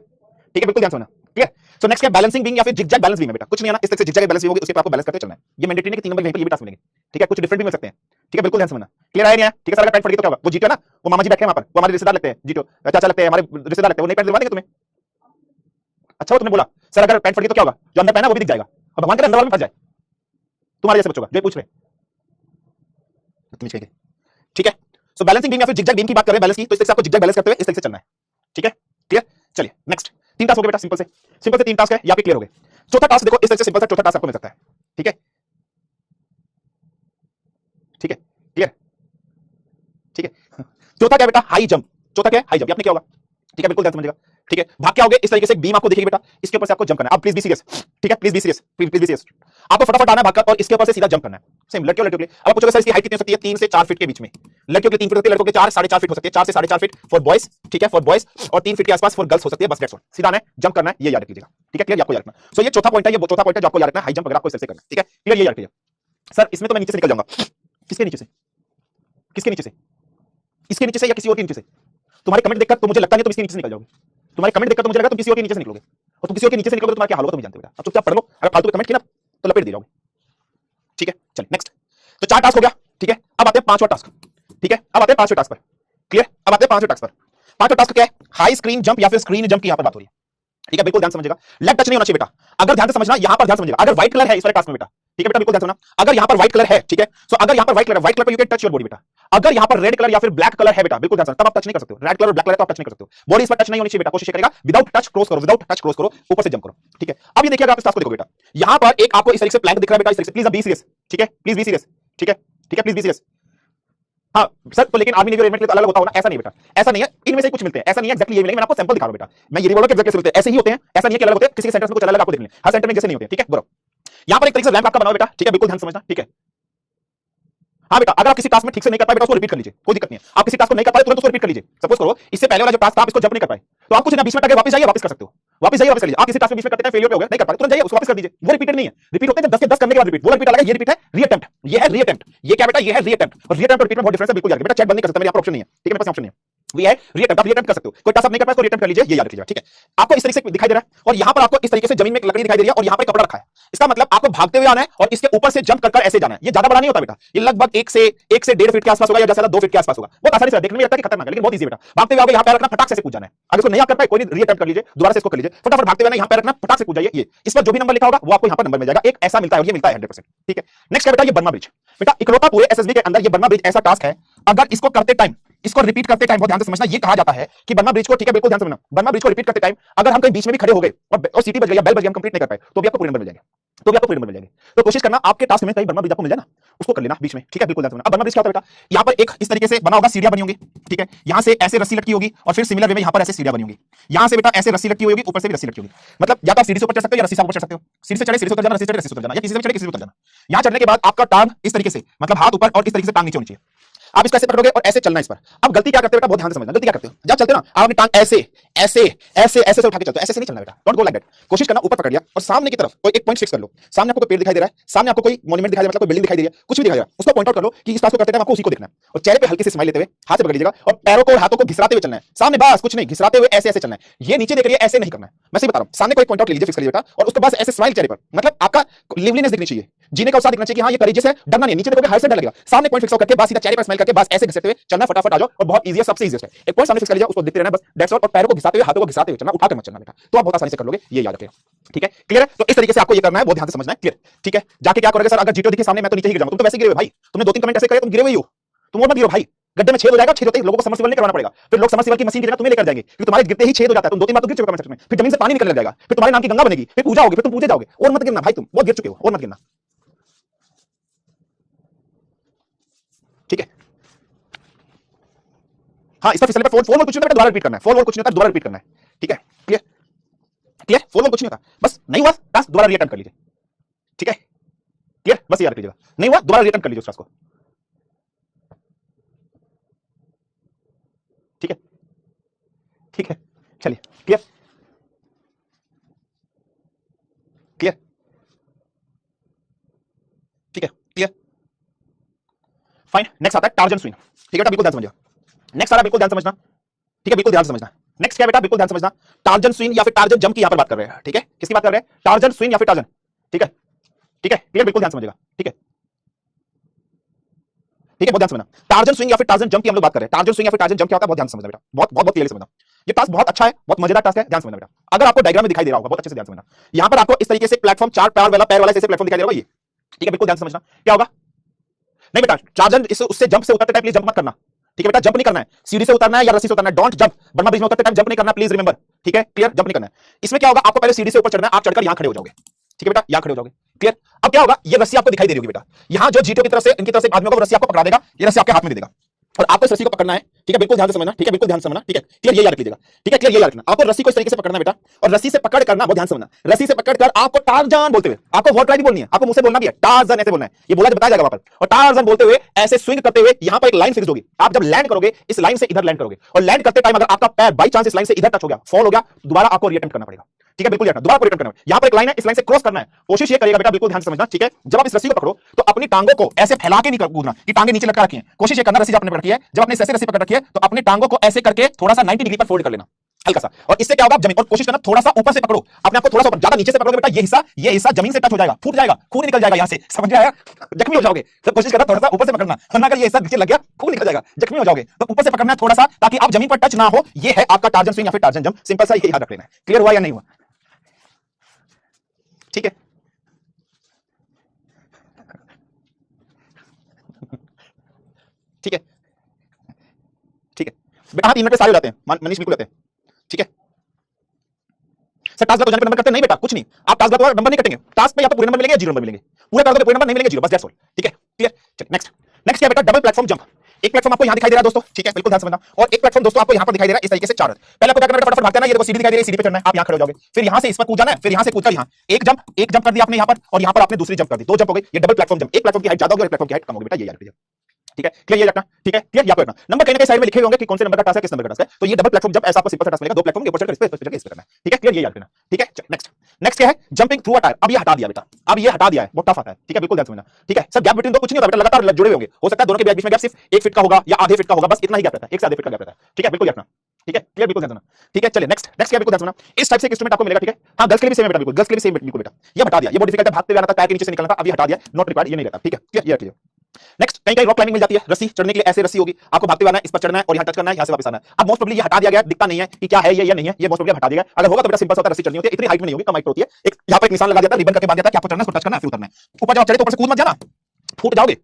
ठीक है, बिल्कुल ध्यान सुनना, क्लियर। सो नेक्स्ट क्या है, बैलेंसिंग बीम या फिर जिगजैग बैलेंस बीम है बेटा, कुछ नहीं आना, इस तरह से जिगजैग बैलेंस होगी, उसके पर आपको बैलेंस करते चलना है, ये मैंडेटरी नहीं कि 3 नंबर यहीं पर ये भी टास्क मिलेंगे, ठीक है, कुछ डिफरेंट भी मिल सकते हैं, ठीक है, बिल्कुल ध्यान सुनना, क्लियर है नहीं है, ठीक है। सर अगर पैंट फट गई तो क्या होगा, वो जीतो ना, वो मामा जी बैठे हैं वहां पर, वो हमारे रिश्तेदार लगते हैं, जीतो चाचा लगते हैं, हमारे रिश्तेदार लगते हैं, वो नहीं पैंट दिलवा देंगे तुम्हें, अच्छा वो तुमने बोला सर अगर पैंट फट गई तो क्या होगा, जो अंदर पहना वो भी दिख जाएगा, और भगवान के अंदर वाला में फंस जाए, तुम्हारे जैसे बच्चों का जो पूछ रहे, ठीक है। सो बैलेंसिंग बीम या फिर जिगजैग बीम की बात करें बैलेंस की, तो इस तरीके से आपको जिगजैग बैलेंस करते हुए इस तरीके से चलना है। ठीक है, क्लियर? चलिए नेक्स्ट, 3 टास्क हो गए बेटा, सिंपल से 3 टास्क है, ये आपके क्लियर हो गए। चौथा टास्क देखो, इस तरीके से सिंपल सा चौथा टास्क आपको मिल सकता है। ठीक है, ठीक है, क्लियर? ठीक है, चौथा क्या बेटा? High jump. चौथा क्या है? High jump. आपने क्या होगा? ठीक है, बिल्कुल ध्यान समझिएगा। ठीक है, भाग क्या होगे? इस तरीके से बीम आपको दिखेगी बेटा, इसके ऊपर से आपको जंप करना है। अब प्लीज बी सीरियस। ठीक है, please be serious, please be serious. आपको फटाफट आना है भागकर और इसके ऊपर से सीधा जंप करना है। सेम लड़कियों के लिए। अब आप पूछोगे सर इसकी हाइट कितनी हो सकती है? 3 से 4 फीट के बीच में। लड़कियों के लिए 3 फीट होती है, लड़कों के 4 साढ़े 4 फीट हो सकती है। 4 से साढ़े 4 फीट फॉर बॉयज। ठीक है, फॉर बॉयज, और 3 फीट के आसपास फॉर गर्ल्स हो सकती है। बस दैट्स ऑल। सीधा आना है, जंप करना है, ये याद रख लीजिएगा। ठीक है, क्लियर? आपको याद रखना। सो ये चौथा पॉइंट है, ये चौथा पॉइंट है जो आपको याद रखना है, हाई जंप वगैरह आपको इस तरह से करना है। ठीक है, क्लियर? ये याद रखिए। सर इसमें तो मैं नीचे से निकल जाऊंगा। किसके नीचे से? किसके नीचे से? इसके नीचे से या किसी और के नीचे से? तुम्हारे कमेंट देखकर तो मुझे लगता नहीं तुम इसके नीचे से निकल जाओगे। तुम्हारे कमेंट देखकर तो मुझे लगा तुम किसी और के नीचे से निकलोगे, और तुम किसी और के नीचे से निकलोगे तो तुम्हारा क्या हाल होगा तुम भी जानते हो। अब चुपचाप पढ़ लो, अगर फालतू में कमेंट किया ना तो लपेट दे जाओगे। ठीक है, चल नेक्स्ट। तो 4 टास्क हो गया। ठीक है, अब आते हैं 5वां टास्क। ठीक है, अब आते हैं 5वें टास्क पर। क्लियर? अब आते हैं 5वें टास्क पर। 5वां टास्क क्या है? हाई स्क्रीन जंप या फिर स्क्रीन जंप की यहां पर बात हो रही है। ठीक है, बिल्कुल ध्यान समझिएगा। लेग टच नहीं होना चाहिए बेटा। अगर ध्यान से समझना, यहां पर ध्यान समझिएगा। अगर व्हाइट कलर है इस वाले टास्क में बेटा, ठीक है बेटा, बिल्कुल ध्यान सुनना। अगर यहां पर व्हाइट कलर है, ठीक है, सो अगर यहां पर व्हाइट कलर है, व्हाइट कलर पे you can touch your body बेटा। अगर यहां पर रेड कलर या फिर ब्लैक कलर है बेटा, बिल्कुल ध्यान सुनना, तब आप टच नहीं कर सकते हो। रेड कलर और ब्लैक कलर तो आप टच नहीं कर सकते हो। बॉडी इस पर टच नहीं होनी चाहिए बेटा। कोशिश करेगा विदाउट टच क्रॉस करो, विदाउट टच क्रॉस करो, ऊपर से जंप करो। ठीक है, अब ये देखिए, आप इस टास्क को देखो बेटा, यहां पर एक आपको इस तरीके से प्लैंक दिख रहा है बेटा, इस तरीके से। Please be serious. ठीक है, प्लीज बी सीरियस। ठीक है, ठीक है, प्लीज बी सीरियस। हाँ सर, तो लेकिन आर्मी नेवी रेजिमेंट के लिए अलग होता होगा ना? ऐसा नहीं बेटा, ऐसा नहीं है। इनमें से कुछ मिलते हैं, ऐसा नहीं है एक्जेक्टली ये मिलेंगे। मैं आपको सैंपल दिखा रहा हूं बेटा, मैं ये नहीं बोल रहा कि एक्जेक्टली मिलते हैं, ऐसे ही होते हैं। ऐसा नहीं है कि अलग होते हैं, किसी के सेंटर में कुछ अलग आपको देखने, हर सेंटर में जैसे नहीं होते। ठीक है, बरो यहां पर एक तरीके से रैंप आपका बना हुआ बेटा। ठीक है, बिल्कुल ध्यान समझना। ठीक है, हाँ बेटा, अगर आप किसी टास्क में ठीक से नहीं कर पाए बेटा, उसको रिपीट कर लीजिए, कोई दिक्कत नहीं है। आप किसी टास्क को नहीं कर पाए तुरंत उसको रिपीट कर लीजिए। सपोज करो इससे पहले वाला जो टास्क था आप इसको जंप नहीं कर पाए, तो आप कुछ ना बीच में टके वापस जाइए, वापस कर सकते हो। वापस जाइए, वापस कर लीजिए। आप किसी टास्क में बीच में करते हैं, फेलियर पे हो गए, नहीं कर पाए, तुरंत जाइए, उसको वापस कर दीजिए। वो रिपीटेड नहीं है। रिपीट होते हैं जब 10 के 10 करने के बाद रिपीट, वो रिपीट अलग है, ये रिपीट है रीअटेम्प्ट। ये है रीअटेम्प्ट। ये क्या बेटा? ये है रीअटेम्प्ट। और रीअटेम्प्ट और रिपीट में बहुत डिफरेंस है, बिल्कुल याद रखिए बेटा। चैट बंद नहीं कर सकते, मेरे यहाँ पर ऑप्शन नहीं है। ठीक है, मेरे पास ऑप्शन नहीं है। ये है रीअटेम्प्ट, आप रीअटेम्प्ट कर सकते हो। कोई टास्क आप नहीं कर पाए, उसको रीअटेम्प्ट कर लीजिए, ये याद रखिए। ठीक है, आपको इस तरीके से दिखाई दे रहा है, और यहाँ पर आपको इस तरीके से जमीन में एक लकड़ी दिखाई दे रही है, और यहाँ पर कपड़ा रखा है। इसका मतलब आपको भागते हुए आना है और इसके ऊपर से जंप कर ऐसे जाना है। ये ज्यादा बड़ा नहीं होता बेटा, ये लगभग 1 से 1.5 फीट के आसपास होगा, या ज्यादा 2 फीट के आसपास होगा। बहुत आसानी से देखने में लगता है कि खतरनाक है, लेकिन बहुत इजी बेटा। भागते हुए आओगे, यहाँ पैर रखना, फटाक से कूद जाना है। अगर इसको नहीं कर पाए, कोई नहीं, रीअटेम्प्ट कर लीजिए, दोबारा से इसको कर लीजिए। फटाफट भागते हुए यहाँ पैर रखना, फटाक से कूद जाइए। ये इस पर जो भी नंबर लिखा होगा वो आपको यहाँ पर नंबर मिल जाएगा। एक ऐसा मिलता है, और ये मिलता है 100%। ठीक है, नेक्स्ट क्या बेटा? ये बर्मा ब्रिज बेटा, इकलौता पूरे एसएसबी के अंदर ये बर्मा ब्रिज ऐसा टास्क है, अगर इसको करते टाइम, इसको रिपीट करते टाइम बहुत ध्यान से समझना, ये कहा जाता है कि बर्मा ब्रिज को, ठीक है बिल्कुल ध्यान से समझना, बर्मा ब्रिज को रिपीट करते टाइम अगर हम कहीं बीच में भी खड़े हो गए और सीटी बज गई या बेल बज गई, हम कंप्लीट नहीं कर पाए, तो भी आपको पूरे नंबर मिल जाएंगे। तो भी आपको पूरे नंबर मिल जाएंगे। तो कोशिश करना आपके टास्क में कहीं बर्मा ब्रिज आपको मिल जाए ना, उसको कर लेना बीच में। ठीक है, बिल्कुल ध्यान से समझना। अब बर्मा ब्रिज क्या होता है बेटा? यहाँ पर एक इस तरीके से बना होगा, सीढ़ियां बनी होंगी। ठीक है, यहाँ से ऐसे रस्सी लटकी होगी, और फिर सिमिलर वे में यहाँ पर ऐसे सीढ़ियां बनी होंगी। यहाँ से बेटा ऐसे रस्सी लटकी होगी, ऊपर से भी रस्सी लटकी होगी। मतलब या तो आप सीढ़ी से ऊपर चढ़ सकते हो, या रस्सी से ऊपर चढ़ सकते हो। सीढ़ी से चढ़े, सीढ़ी से उतर जाना, रस्सी से चढ़े, रस्सी से उतर जाना, या किसी से चढ़े, किसी से उतर जाना। यहाँ चढ़ने के बाद आपका टांग इस तरीके से, मतलब हाथ ऊपर और इस तरीके से टांग नीचे होनी चाहिए। आप इसको ऐसे पकड़ोगे और ऐसे चलना इस पर। अब गलती क्या करते हो बेटा? बहुत ध्यान से समझना, गलती क्या करते हो? जब चलते हो ना, आप अपनी टांग ऐसे ऐसे ऐसे ऐसे से उठा के चलते हो, ऐसे से नहीं चलना बेटा। Don't go like that. कोशिश करना ऊपर पकड़ लिया और सामने की तरफ कोई एक पॉइंट फिक्स कर लो। सामने आपको कोई पेड़ दिखाई दे रहा है, सामने आपको कोई मॉन्यूमेंट दिखाई दे रहा है, मतलब कोई बिल्डिंग दिखाई दे रही है, कुछ भी दिखाई दे रहा है, उसको पॉइंट आउट कर लो कि इस टास्क को करते टाइम आपको उसी को देखना है। और चेहरे पे हल्की सी स्माइल लेते हुए हाथ से पकड़ लीजिएगा, और पैरों को और हाथों को घिसराते हुए चलना है सामने, बस कुछ नहीं, घिसराते हुए ऐसे ऐसे चलना है। ये नीचे देख रही है, ऐसे नहीं करना है। मैं सही बता रहा हूं। सामने कोई पॉइंट आउट ले लीजिए, फिक्स कर लीजिए बेटा, और उसके बाद ऐसे स्माइल चेहरे पर, मतलब आपका लिवलीनेस दिखनी चाहिए, जीने का उत्साह दिखना चाहिए कि हाँ ये करेजियस है, डरना नहीं। नीचे देखोगे हाइट से डर लगेगा। सामने पॉइंट फिक्स करके बस सीधा चेहरे पर स्माइल करके बस ऐसे घिसते हुए चलना, फटाफट आ जाओ। और बहुत इजी है, सबसे इजीएस्ट है। एक पॉइंट सामने फिक्स कर लीजिए, उसको देखते रहना बस, दैट्स ऑल। और पैरों को घिसाते हुए, हाथों को घिसाते हुए चलना, उठा के मत चलना बेटा, तो आप बहुत आसानी से कर लोगे, ये याद रखिएगा। ठीक है, क्लियर है? तो इस तरीके से आपको ये करना है, बहुत ध्यान से समझना है। क्लियर? ठीक है, जाके क्या करोगे? सर अगर जीटो दिखे सामने, मैं तो नीचे ही गिर जाऊंगा। तुम तो वैसे गिरे हुए भाई, तुमने 2-3 कमेंट ऐसे करे, तुम गिरे हुए हो, तुम और मत गिरो भाई। गड्ढे में छेद हो जाएगा, छेद होते ही लोगों को समरसीबल नहीं करवाना पड़ेगा, फिर लोग समरसीबल की मशीन की जगह तुम्हें लेकर जाएंगे, क्योंकि तुम्हारे गिरते ही छेद हो जाता है। तुम 2-3 बार तो गिर चुके हो कमेंट सेक्शन में, फिर जमीन से पानी निकलने लग जाएगा, फिर तुम्हारे नाम की गंगा बनेगी, फिर पूजा होगी, फिर तुम पूजे जाओगे। और मत गिरना भाई, तुम बहुत गिर चुके हो, और मत गिरना। ठीक है, हाँ, इसका फिसलने पर फोर वॉल कुछ नहीं होता, दोबारा रिपीट करना है। फोर वॉल कुछ नहीं होता, दोबारा रिपीट करना है। ठीक है, क्लियर? क्लियर? फोर वॉल कुछ नहीं होता, बस नहीं हुआ टास्क दोबारा रीअटेम्प्ट कर लीजिए। ठीक है, क्लियर? बस याद रख लीजिएगा, नहीं हुआ दोबारा रीअटेम्प्ट कर लीजिए उस टास्क को। ठीक है, ठीक है, चलिए, क्लियर? क्लियर? ठीक है, क्लियर? फाइन। नेक्स्ट आता है टार्जन स्विंग। ठीक है बेटा, बिल्कुल ध्यान समझिएगा। नेक्स्ट आ रहा है, बिल्कुल ध्यान समझना। ठीक है, बिल्कुल ध्यान समझना। नेक्स्ट क्या बेटा? बिल्कुल ध्यान समझना। टार्जन स्विंग या फिर टार्जन जंप की यहां पर बात कर रहे हैं। ठीक है, किसकी बात कर रहे हैं? टार्जन स्विंग या फिर टार्जन। ठीक है, ठीक है, क्लियर? बिल्कुल ध्यान समझिएगा। ठीक है, ठीक है, बहुत ध्यान समझना। टार्जन स्विंग या फिर टार्जन जंप की हम लोग बात कर रहे हैं। टार्जन स्विंग या फिर टार्जन जंप क्या होता है? बहुत ध्यान समझना बेटा, बहुत बहुत बहुत क्लियरली समझना। ये टास्क बहुत अच्छा है, बहुत मजेदार टास्क है, ध्यान समझना बेटा। अगर आपको डायग्राम में दिखाई दे रहा होगा, बहुत अच्छे से ध्यान समझना। यहां पर आपको इस तरीके से प्लेटफॉर्म, 4 पैर वाला जैसे प्लेटफॉर्म दिखाई दे रहा होगा ये। ठीक है, बिल्कुल ध्यान समझना। क्या होगा? नहीं बेटा, टार्जन उससे जंप से उतरते टाइम प्लीज जंप मत करना। ठीक है बेटा, जंप नहीं करना है, सीढ़ी से उतरना है या रस्सी से उतरना है, डोंट जंप। बर्मा ब्रिज में उतरते टाइम जंप नहीं करना, प्लीज रिमेंबर, ठीक है, क्लियर, जंप नहीं करना है। इसमें क्या होगा, आपको पहले सीढ़ी से ऊपर चढ़ना है, आप चढ़कर यहां खड़े हो जाओगे, ठीक है बेटा, यहां खड़े हो जाओगे, क्लियर। अब क्या होगा, ये रस्सी आपको दिखाई दे रही होगी बेटा, यहां जो जीटीओ की तरफ से, इनकी तरफ से आदमी होगा, वो रस्सी आपको पकड़ा देगा, ये रस्सी आपके हाथ में दे देगा और आपको इस रस्सी को पकड़ना है, ठीक है, बिल्कुल ध्यान से समझना, ठीक है, बिल्कुल ध्यान से समझना, ठीक है, क्लियर, ये याद रख लीजिएगा, ठीक है, क्लियर, ये याद रखना। आपको रस्सी को इस तरीके से पकड़ना बेटा, और रस्सी से पकड़ करना, बहुत ध्यान से समझना, रस्सी से पकड़ कर आपको टार्जन बोलते हुए, आपको वर्ड ट्राई भी बोलनी है, आपको मुंह से बोलना भी है, टार्जन ऐसे बोलना है, ये बोला बताया जाएगा वहां पर, और टार्जन बोलते हुए ऐसे स्विंग करते हुए यहां पर एक लाइन फिक्स होगी, आप जब लैंड करोगे इस लाइन से इधर लैंड करोगे, और लैंड करते टाइम अगर आपका पैर बाई चांस इस लाइन से इधर टच हो गया, फॉल हो गया, दोबारा आपको रीअटेम्प्ट करना पड़ेगा, ठीक है, बिल्कुल यार, दोबारा रिटर्न करना है। यहां पर एक लाइन है, इस लाइन से क्रॉस करना है, कोशिश ये करिएगा बेटा, बिल्कुल ध्यान से समझना, ठीक है। जब आप इस रस्सी को पकड़ो तो अपनी टांगों को ऐसे फैला के नहीं कूदना कि टांगे नीचे लटका रखी हैं, कोशिश ये करना, रस्सी आपने पकड़ रखी है, जब आपने ऐसे रस्सी पकड़ रखी है तो अपनी टांगों को ऐसे करके थोड़ा सा 90 डिग्री पर फोल्ड कर लेना, हल्का सा, और इससे क्या होगा, जमीन, और कोशिश करना थोड़ा सा ऊपर से पकड़ो, अपने आप को थोड़ा सा, ज्यादा नीचे से पकड़ोगे बेटा, ये हिस्सा जमीन से टच हो जाएगा, फूट जाएगा, खून निकल जाएगा यहां से, समझ में आया, जख्मी हो जाओगे। तो कोशिश करना थोड़ा सा ऊपर से पकड़ना, वरना अगर ये हिस्सा नीचे लग गया खून निकल जाएगा, जख्मी हो जाओगे। तो ऊपर से पकड़ना है थोड़ा सा, ताकि आप जमीन पर टच ना हो, ये है आपका टार्जन स्विंग या फिर टार्जन जंप, सिंपल सा, ये याद रख लेना है। क्लियर हुआ या नहीं हुआ, ठीक है, ठीक है, ठीक है बेटा, हाँ 3 मिनट में सारे हो जाते हैं, मनीष बिल्कुल आते हैं, ठीक है। सर टास्क को जाने पर नंबर करते नहीं बेटा, कुछ नहीं, आप टास्क को नंबर नहीं कटेंगे, टास्क पे या तो पूरे नंबर मिलेंगे या जीरो नंबर मिलेंगे, पूरे कर दो पूरे नंबर नहीं मिलेंगे जीरो, बस दैट्स ऑल, ठीक है, क्लियर। चल नेक्स्ट, नेक्स्ट क्या बेटा, डबल प्लेटफॉर्म जंप। एक प्लेटफॉर्म आपको यहां दिखाई दे रहा है दोस्तों, ठीक है, बिल्कुल ध्यान से समझना, और एक प्लेटफॉर्म दोस्तों आपको यहां पर दिखाई दे रहा है इस तरीके से, चार। पहले आपको क्या करना है, फटाफट भागना है, ये देखो सीढ़ी दिखाई दे रही है, सीढ़ी पे चढ़ना है, आप यहां खड़े हो जाओगे, फिर यहां से इस पर कूद जाना है, फिर यहां से कूदकर यहां एक जंप कर दिया आपने यहां पर, और यहां पर आपने दूसरी जंप कर दी, दो जंप हो गई, ये डबल प्लेटफॉर्म जंप। एक प्लेटफॉर्म की हाइट ज्यादा होगी और एक प्लेटफॉर्म की हाइट कम होगी बेटा, ये याद रखिए, ठीक है, क्लियर, ये रखना, ठीक है, क्लियर, याद रखना। नंबर कहीं ना कहीं साइड में लिखे होंगे कि कौन से नंबर का टास्क है, किस नंबर का टास्क है, तो ये डबल प्लेटफॉर्म जब ऐसा आपको सिंपल सा टास्क मिलेगा, दो प्लेटफॉर्म के ऊपर चढ़कर इस पे करना है, ठीक है, क्लियर, ये याद रखना, ठीक है। नेक्स्ट, नेक्स्ट क्या है, जंपिंग थ्रू अ टायर। अब ये हटा दिया बेटा, अब ये हटा दिया है, बहुत टफ आता है, ठीक है, बिल्कुल ध्यान समझना, ठीक है। सर गैप बिटवीन दो कुछ नहीं होता बेटा, लगातार जुड़े होंगे, हो सकता है दोनों के बीच में गैप सिर्फ 1 फीट का होगा या आधे फीट का होगा, बस इतना ही गैप रहता है, 1 से आधे फीट का गैप रहता है, ठीक है, बिल्कुल याद रखना, ठीक है, क्लियर, बिल्कुल ध्यान सुनना, ठीक है। चलिए नेक्स्ट, नेक्स्ट क्या, बिल्कुल ध्यान सुनना, इस टाइप से इंस्ट्रूमेंट आपको मिलेगा, ठीक है। हां गर्ल्स के लिए भी सेम है बेटा, बिल्कुल गर्ल्स के लिए सेम बिल्कुल बेटा, ये हटा दिया, ये बहुत डिफिकल्ट है, भागते हुए आना था, पैर के नीचे से निकलना था, अब ये हटा दिया, नॉट रिक्वायर्ड, ये नहीं रहता, ठीक है, क्लियर, ये रखिए। नेक्स्ट, कहीं कहीं रॉक क्लाइंबिंग मिल जाती है, रस्सी चढ़ने के लिए ऐसे रस्सी होगी, आपको भागते हुए आना है, इस पर चढ़ना है और यहां टच करना है, यहां से वापस आना है। अब मोस्ट प्रोबब्ली ये हटा दिया गया, दिखता नहीं है कि क्या है ये या नहीं है, ये मोस्ट प्रोबब्ली हटा दिया गया। अगर होगा तो बेटा सिंपल सा होता है, रस्सी चढ़नी होती है, इतनी हाइट में नहीं होगी, कम हाइट होती है, एक यहां पर एक निशान लगा देता है, रिबन करके बांध देता है कि आपको चढ़ना है, उसको टच करना है, फिर उतरना है। ऊपर जब चढ़े तो ऊपर से कूद मत जाना, फूट जाओगे,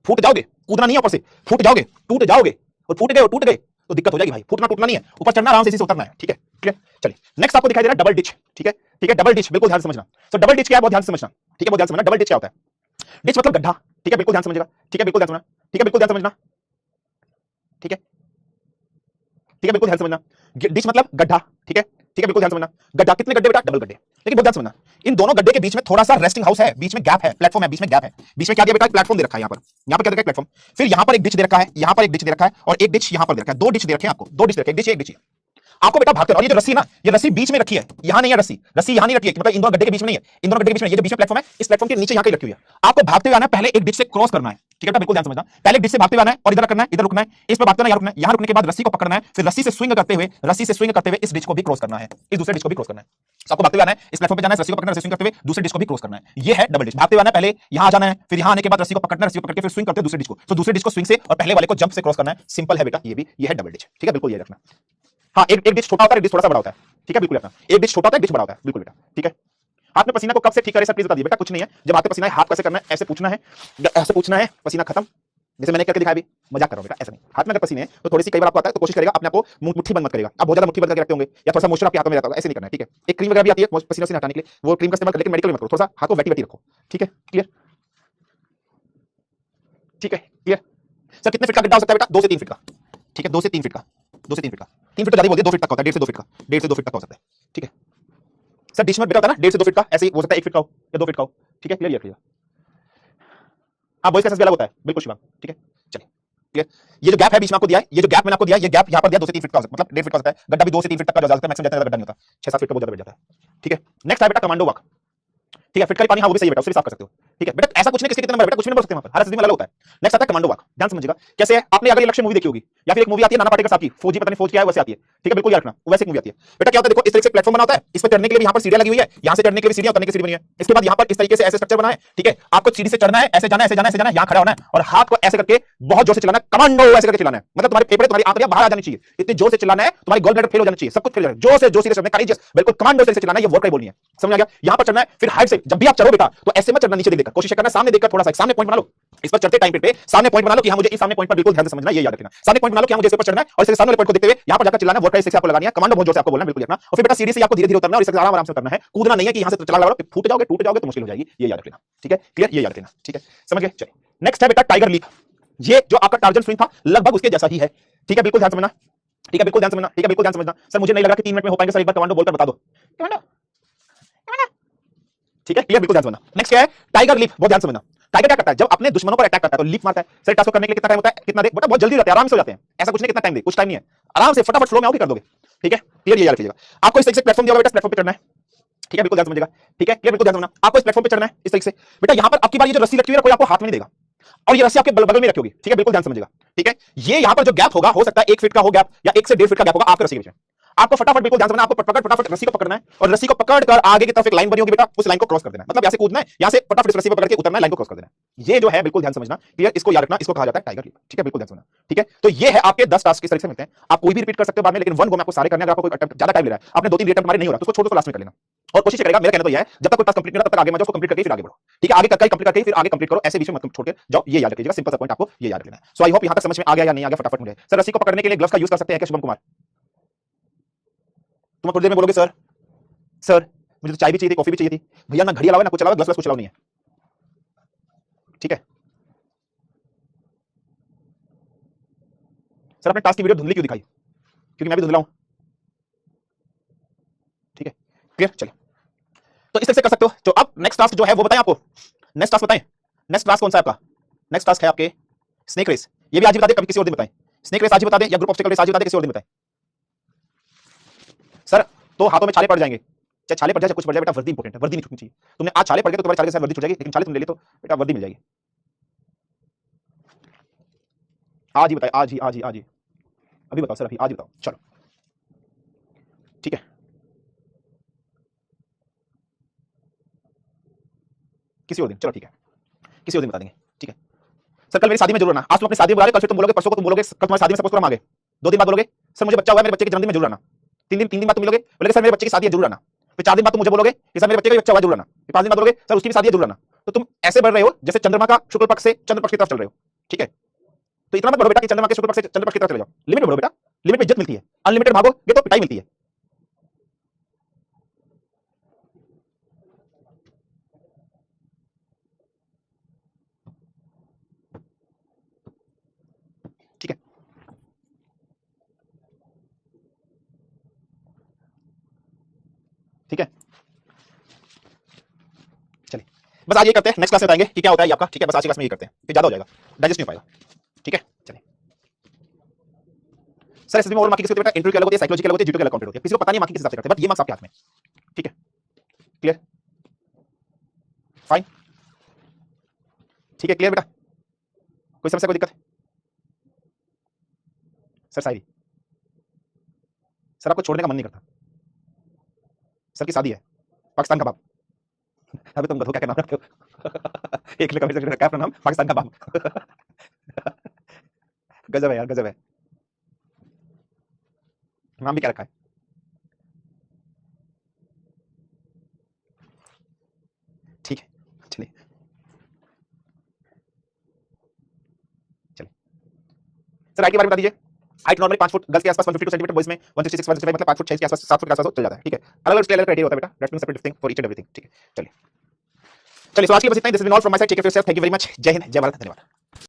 फूट जाओगे, कूदना नहीं है ऊपर से, फूट जाओगे, टूट जाओगे, और फूट गए और टूट गए तो दिक्कत हो जाएगी भाई, फूटना टूटना नहीं है, ऊपर चढ़ना, आराम से इसी से उतरना है, ठीक है, क्लियर। चलिए नेक्स्ट आपको दिखाई दे रहा है डबल डिच, ठीक है, ठीक है, डबल डिच, बिल्कुल ध्यान से समझना। तो डबल डिच क्या है, बहुत ध्यान से समझना, ठीक है, बहुत ध्यान से समझना, डबल डिच क्या होता है, डिच मतलब गड्ढा, ठीक है, बिल्कुल ध्यान समझेगा, ठीक है, बिल्कुल ध्यान समझना, ठीक है, बिल्कुल ध्यान समझना, ठीक है, ठीक है, बिल्कुल ध्यान समझना, डिच मतलब गड्ढा, ठीक है, ठीक है, बिल्कुल ध्यान समझना। गड्ढा कितने गड्ढे बेटा, डबल गड्ढे, लेकिन बहुत ध्यान समझना, इन दोनों गड्ढे के बीच में थोड़ा सा रेस्टिंग हाउस है, बीच में गैप है, प्लेटफॉर्म है, बीच में गैप है, बीच में क्या दिया बेटा, प्लेटफॉर्म दे रखा है, यहां पर क्या दे रखा है, प्लेटफॉर्म, फिर यहां पर एक डिच दे रखा है, यहां पर एक डिच दे रखा है, और एक डिच यहां पर दे रखा है, दो डिच दे रखे हैं आपको, दो डिच दे रखे हैं, एक डिच, एक डिच आपको बेटा भागकर, और ये जो रस्सी ना, ये रस्सी बीच में रखी है, यहां नहीं है रस्सी, रस्सी यहां नहीं रखी है, मतलब इन दोनों गड्ढे के बीच में नहीं है, इन दोनों गड्ढे के बीच में, ये जो बीच में प्लेटफॉर्म है, इस प्लेटफॉर्म के नीचे यहां कहीं रखी हुई है, आपको भागते हुए आना है, पहले एक डिच से क्रॉस करना है, ठीक है, बिल्कुल ध्यान समझना, पहले डिच से भागते हुए आना है और इधर करना है, इधर रुकना है, इस पे भागते ना, यहाँ रुकना है, यहाँ रुकने के बाद रस्सी को पकड़ना है, फिर रस्सी से स्विंग करते हुए, रस्सी से स्विंग करते हुए इस डिच को भी क्रॉस करना है, इस दूसरे डिच को भी क्रॉस करना है, आपको भागते हुए आना है, इस प्लेटफॉर्म पे जाना है, रस्सी को पकड़ना है, स्विंग करते हुए दूसरे डिच को भी क्रॉस करना है, ये है डबल डिच। भागते हुए आना है, पहले यहां आ जाना है, फिर यहां आने के बाद रस्सी को पकड़ना है, रस्सी को पकड़ के फिर स्विंग करते हुए दूसरे डिच को, तो दूसरे डिच को स्विंग से और पहले वाले को जंप से क्रॉस करना है, सिंपल है बेटा, ये भी, ये है डबल डिच, ठीक है, बिल्कुल ये रखना। हाँ एक डिच छोटा होता है, एक डिच थोड़ा सा बड़ा होता है, ठीक है, बिल्कुल रखना, एक डिच छोटा होता है, एक डिच बड़ा होता है, बिल्कुल बेटा, ठीक है। हाथ में पसीना को कब से ठीक करे सर प्लीज बता दिए बेटा, कुछ नहीं है, जब हाथ में पसीना है, हाथ कैसे करना है, ऐसे पूछना है, ऐसे पूछना है, पसीना खत्म, जैसे मैंने करके दिखाया भी, मजाक कर रहा हूं बेटा, ऐसा नहीं, हाथ में अगर पसीने है तो थोड़ी सी कई बार आपको आता है तो कोशिश करेगा अपने आपको मुट्ठी बंद मत करेगा, आप बहुत ज्यादा मुट्ठी बंद करके रखते होंगे या थोड़ा सा मोइस्चर आपके हाथों में रहता होगा, ऐसे नहीं करना है, ठीक है। एक क्रीम वगैरह भी आती है पसीने से हटाने के लिए, वो क्रीम का इस्तेमाल कर, लेकिन मेडिकल में मत करो, थोड़ा सा हाथ को वेटी वेटी रखो, ठीक है, क्लियर, ठीक है, क्लियर। सर कितने फीट का गड्ढा हो सकता है बेटा, 2 से 3 फीट का, ठीक है, 2 से 3 फीट का, 2 से 3 फीट का, 3 फीट तो ज्यादा बोल दिया, 2 फीट तक होता है, 1.5 से 2 फीट का, 1.5 से 2 फीट तक हो सकता है, ठीक है। सर डिश में बेटा होता है ना 1.5 से 2 फीट का, ऐसे ही हो सकता है 1 फीट का हो या 2 फीट का हो, ठीक है, क्लियर, क्लियर। हाँ बॉयज का साइज अलग होता है, बिल्कुल शिवांग, ठीक है, चलिए क्लियर। ये जो गैप है बीच में आपको दिया है, ये जो गैप मैंने आपको दिया है, ये गैप यहाँ पर दिया 2 से 3 फीट का हो सकता है, मतलब 1.5 फीट का हो सकता है, गड्ढा भी 2 से 3 फीट तक का ज्यादा मैक्सिमम जाता है, गड्ढा नहीं होता, 6-7 फीट का बहुत ज्यादा बैठ जाता है, ठीक है। नेक्स्ट है बेटा कमांडो वॉक, ठीक है, फिटकरी पानी, हाँ वो भी सही है बेटा, उससे भी साफ कर सकते हो, ठीक है बेटा, ऐसा कुछ नहीं किसके कितने नंबर बेटा, कुछ भी नहीं बोल सकते, वहां पर हर स्थिति में अलग होता है। नेक्स्ट आता है कमांडो वॉक, ध्यान समझिएगा कैसे है, आपने अगर ये लक्ष्य मूवी देखी होगी या फिर एक मूवी आती है नाना पाटेकर साहब की, फौजी पता नहीं फौज क्या है, वैसे आती है, ठीक है, बिल्कुल याद रखना, वैसे एक मूवी आती है बेटा, क्या होता है देखो, इस तरीके से प्लेटफॉर्म बना होता है, इस पर चढ़ने के लिए यहाँ पर सीढ़ियां लगी हुई है, यहाँ से चढ़ने के लिए सीढ़ियां, उतरने की सीढ़ी बनी है, इसके बाद यहाँ पर इस तरीके से ऐसे स्ट्रक्चर बना है, ठीक है, आपको सीढ़ी से चढ़ना है, ऐसे जाना है, ऐसे जाना है, ऐसे जाना है, यहाँ खड़ा होना है और हाथ को ऐसे करके बहुत जोर से चलाना है, कमांडो ऐसे करके चलाना है, मतलब तुम्हारे फेफड़े, तुम्हारी आंतड़ियां बाहर आ जानी चाहिए, इतनी जोर से चलाना है, तुम्हारी गॉल ब्लैडर फेल हो जाना चाहिए, सब कुछ फेल हो जाना है, जोर से चलना है, करेजियस, बिल्कुल कमांडो से चलाना है, ये वर्क बोलनी है, समझ आ गया। यहाँ पर चढ़ना है, फिर हाइट से जब भी आप चढ़ो बेटा तो ऐसे में चढ़ना, नीचे देख देखकर, कोशिश करना सामने देखकर थोड़ा सा सामने पॉइंट बना लो, इस पर चढ़ते टाइम पे सामने पॉइंट बना लो कि हाँ मुझे इस सामने पॉइंट पर बिल्कुल ध्यान से समझना, ये याद रखना। सामने पॉइंट बना लो कि हाँ मुझे इस पर चढ़ना है और इसके सामने वाले पॉइंट को देखते हुए यहां पर जाकर चिल्लाना, वर्ड का आपको लगानी है, कमांडो बहुत जोर से आपको बोलना, बिल्कुल रखना। और फिर बेटा सीढ़ी से आपको धीरे धीरे उतरना और इसके आराम आराम से उतरना है, कूदना नहीं है कि यहां से चला लगा फूट जाओगे टूट जाओगे तो मुश्किल हो जाएगी, ये याद रखना। ठीक है, क्लियर, ये याद रखना। ठीक है, समझ गए? चलिए नेक्स्ट है बेटा टाइगर लीप। ये जो आपका टार्जन स्विंग था लगभग उसके जैसा ही है। ठीक है, बिल्कुल ध्यान समझना। ठीक है, बिल्कुल ध्यान समझना। ठीक है, बिल्कुल ध्यान समझना। सर मुझे नहीं लग रहा कि 3 मिनट में हो पाएंगे, सर एक बार कमांडो बोलकर बता दो। कमांडो, ठीक है, क्लियर, बिल्कुल ध्यान समझना। नेक्स्ट क्या है? टाइगर लीप, बहुत ध्यान समझना। टाइगर क्या करता है? जब अपने दुश्मनों पर अटैक करता है तो लीप मारता है। सर टास्क करने के लिए कितना टाइम होता है? कितना दे? बेटा बहुत जल्दी रहते हैं, आराम से हो जाते हैं, ऐसा कुछ नहीं कितना टाइम दे, कुछ टाइम नहीं है, आराम से फटाफट फ्लो में आओगे कर दोगे। ठीक है, क्लियर, ये याद रखिएगा। आपको इस तरीके से प्लेटफॉर्म दिया होगा बेटा, प्लेटफॉर्म पे चढ़ना है। ठीक है, बिल्कुल ध्यान समझिएगा। ठीक है, क्लियर, बिल्कुल ध्यान समझना। आपको इस प्लेटफॉर्म पे चढ़ना है इस तरीके से। बेटा यहां पर आपकी बार ये जो रस्सी लटकी हुई है कोई आपको हाथ में नहीं देगा और ये रस्सी आपके बगल में रखी होगी। ठीक है, बिल्कुल ध्यान समझिएगा। ठीक है, ये यहां पर जो गैप होगा हो सकता है 1 फीट का हो गैप या 1 से 1.5 फीट का गैप होगा आपके रस्सी के बीच में। आपको फटाफट बिल्कुल ध्यान समझना, आपको फटाफट रस्सी को पकड़ना है और रस्सी को पकड़कर आगे की तरफ एक लाइन बनी होगी बेटा, उस लाइन को क्रॉस कर देना है। मतलब यहां से कूदना है, यहां से फटाफट इस रस्सी को पकड़ के उतरना है, लाइन को क्रॉस कर देना है। ये जो है बिल्कुल ध्यान समझना, क्लियर, इसको याद रखना, इसको कहा जाता है टाइगर लीप। ठीक है, बिल्कुल ध्यान समझना। ठीक है, तो ये है आपके 10 टास्क किस तरीके से मिलते हैं। आप कोई भी रिपीट कर सकते हो बाद में, लेकिन 1 गो में आपको सारे करने हैं। अगर आपको कोई अटेम्प्ट ज्यादा टाइम ले रहा है, आपने 2-3 अटेम्प्ट हमारे नहीं हो रहा तो उसको छोड़ दो, लास्ट में कर लेना और कोशिश करेगा। मेरा कहना तो यह है जब तक कोई टास्क कंप्लीट नहीं होता तब तक आगे मत जाओ, उसको कंप्लीट करके फिर आगे बढ़ो। ठीक है, आगे करके कंप्लीट करके फिर आगे कंप्लीट करो, ऐसे बीच में मत छोड़ के जाओ, ये याद रखिएगा। सिंपल सा पॉइंट आपको ये याद रखना है। सो आई होप यहां तक समझ में आ गया या नहीं आ गया, फटाफट मुझे। सर रस्सी को पकड़ने के लिए ग्लव्स का यूज कर सकते हैं क्या शुभम कुमार? तुम थोड़ी देर में बोलोगे सर सर मुझे तो चाय भी चाहिए थी, कॉफी भी चाहिए थी भैया, ना घड़ी अलावा ना कुछ अलावा, ग्लव्स कुछ अलावा नहीं है। ठीक है सर, आपने टास्क की वीडियो धुंधली क्यों दिखाई? क्योंकि मैं भी धुंधला हूं। ठीक है, क्लियर, चलिए तो इस तरह से कर सकते हो। तो अब नेक्स्ट टास्क जो है वो बताएं आपको, नेक्स्ट टास्क बताएं। नेक्स्ट टास्क कौन सा है आपका? नेक्स्ट टास्क है आपके स्नेक रेस। ये भी आज ही बता दे, कभी किसी और दिन बताएं। स्नेक रेस आज ही बता दें या ग्रुप ऑब्स्टेकल रेस आज ही बता दें, किसी और दिन बताएं। सर तो हाथों में छाले पड़ जाएंगे, चाहे छाले पड़ जाए कुछ पड़ जाए, बेटा वर्दी इंपॉर्टेंट है, वर्दी नहीं छूटनी चाहिए। तुमने आज छाले पड़ गए तो तुम्हारे छाले के साथ वर्दी छूट जाएगी, लेकिन छाले तुम ले ली तो बेटा वर्दी मिल जाएगी। आज ही बताएं, आज ही आज ही आज ही, अभी बताओ सर, अभी आज ही बताओ। चलो ठीक है, किसी और दिन, चलो ठीक है, किसी और दिन बता देंगे। ठीक है सर, कल मेरी शादी में जरूर आना। आज तुम अपनी शादी में बुला रहे, कल फिर तुम बोलोगे, परसों को तुम बोलोगे, कल तुम्हारी शादी में सपोज करो हम आ गए, 2 दिन बाद बोलोगे सर मुझे बच्चा हुआ है, मेरे बच्चे के जन्मदिन में जरूर आना। 3 दिन बाद तुम मिलोगे, बोलोगे सर मेरे बच्चे की शादी है जरूर आना। फिर 4 दिन बाद तुम मुझे बोलोगे कि सर मेरे बच्चे का बच्चा हुआ जरूर आना। फिर 5 दिन बाद बोलोगे सर उसकी भी शादी है जरूर आना। तो तुम ऐसे बढ़ रहे हो जैसे चंद्रमा का शुक्ल पक्ष से चंद्र पक्ष की तरफ चल रहे हो। ठीक है, तो इतना मत बढ़ो बेटा कि चंद्रमा के शुक्ल पक्ष से चंद्र पक्ष की तरफ चले जाओ, लिमिट में बढ़ो बेटा, लिमिट में इज्जत मिलती है, अनलिमिटेड भागोगे तो पिटाई मिलती है। ठीक है, ठीक है, चलिए बस आज ये करते हैं, नेक्स्ट क्लास में बताएंगे कि क्या होता है ये आपका। ठीक है, बस आज की क्लास में ये करते हैं, फिर ज्यादा हो जाएगा, डाइजेस्ट नहीं हो पाएगा। ठीक है, चलिए सर एसएसबी में और मार्किंग किसके बेटा, इंटरव्यू की अलग होती है, साइकोलॉजी की अलग होती है, जीटो की अलग काउंटेड होती है, किसी को पता नहीं मार्किंग किस हिसाब से करते हैं, बट ये मार्क्स आपके हाथ में। ठीक है, क्लियर, फाइन, ठीक है, क्लियर बेटा, कोई समस्या कोई दिक्कत? सर शायरी, सर आपको छोड़ने का मन नहीं करता, सर की शादी है, पाकिस्तान का बाप। अभी तुम बताओ क्या नाम रखते हो? एक लिखा मेरे रखा है अपना नाम, पाकिस्तान का बाप। गजब है यार, गजब है, नाम भी क्या रखा है? ठीक है, चलिए चलिए सर हाइट के बारे में बता दीजिए। हाइट नॉर्मली 5 फुट, गर्ल्स के आसपास 152 सेंटीमीटर, बॉयज में 166 165, मतलब 5 फुट 6 के आसपास, 7 फुट के आसपास चल जाता है। ठीक है, अलग अलग स्केल क्राइटेरिया होता है बेटा, that means separate thing for each and everything. ठीक है, चलिए चलिए, सो आज के लिए बस इतना ही। This is all from my side, take care of yourself, thank you very much, जय हिंद, जय भारत, धन्यवाद।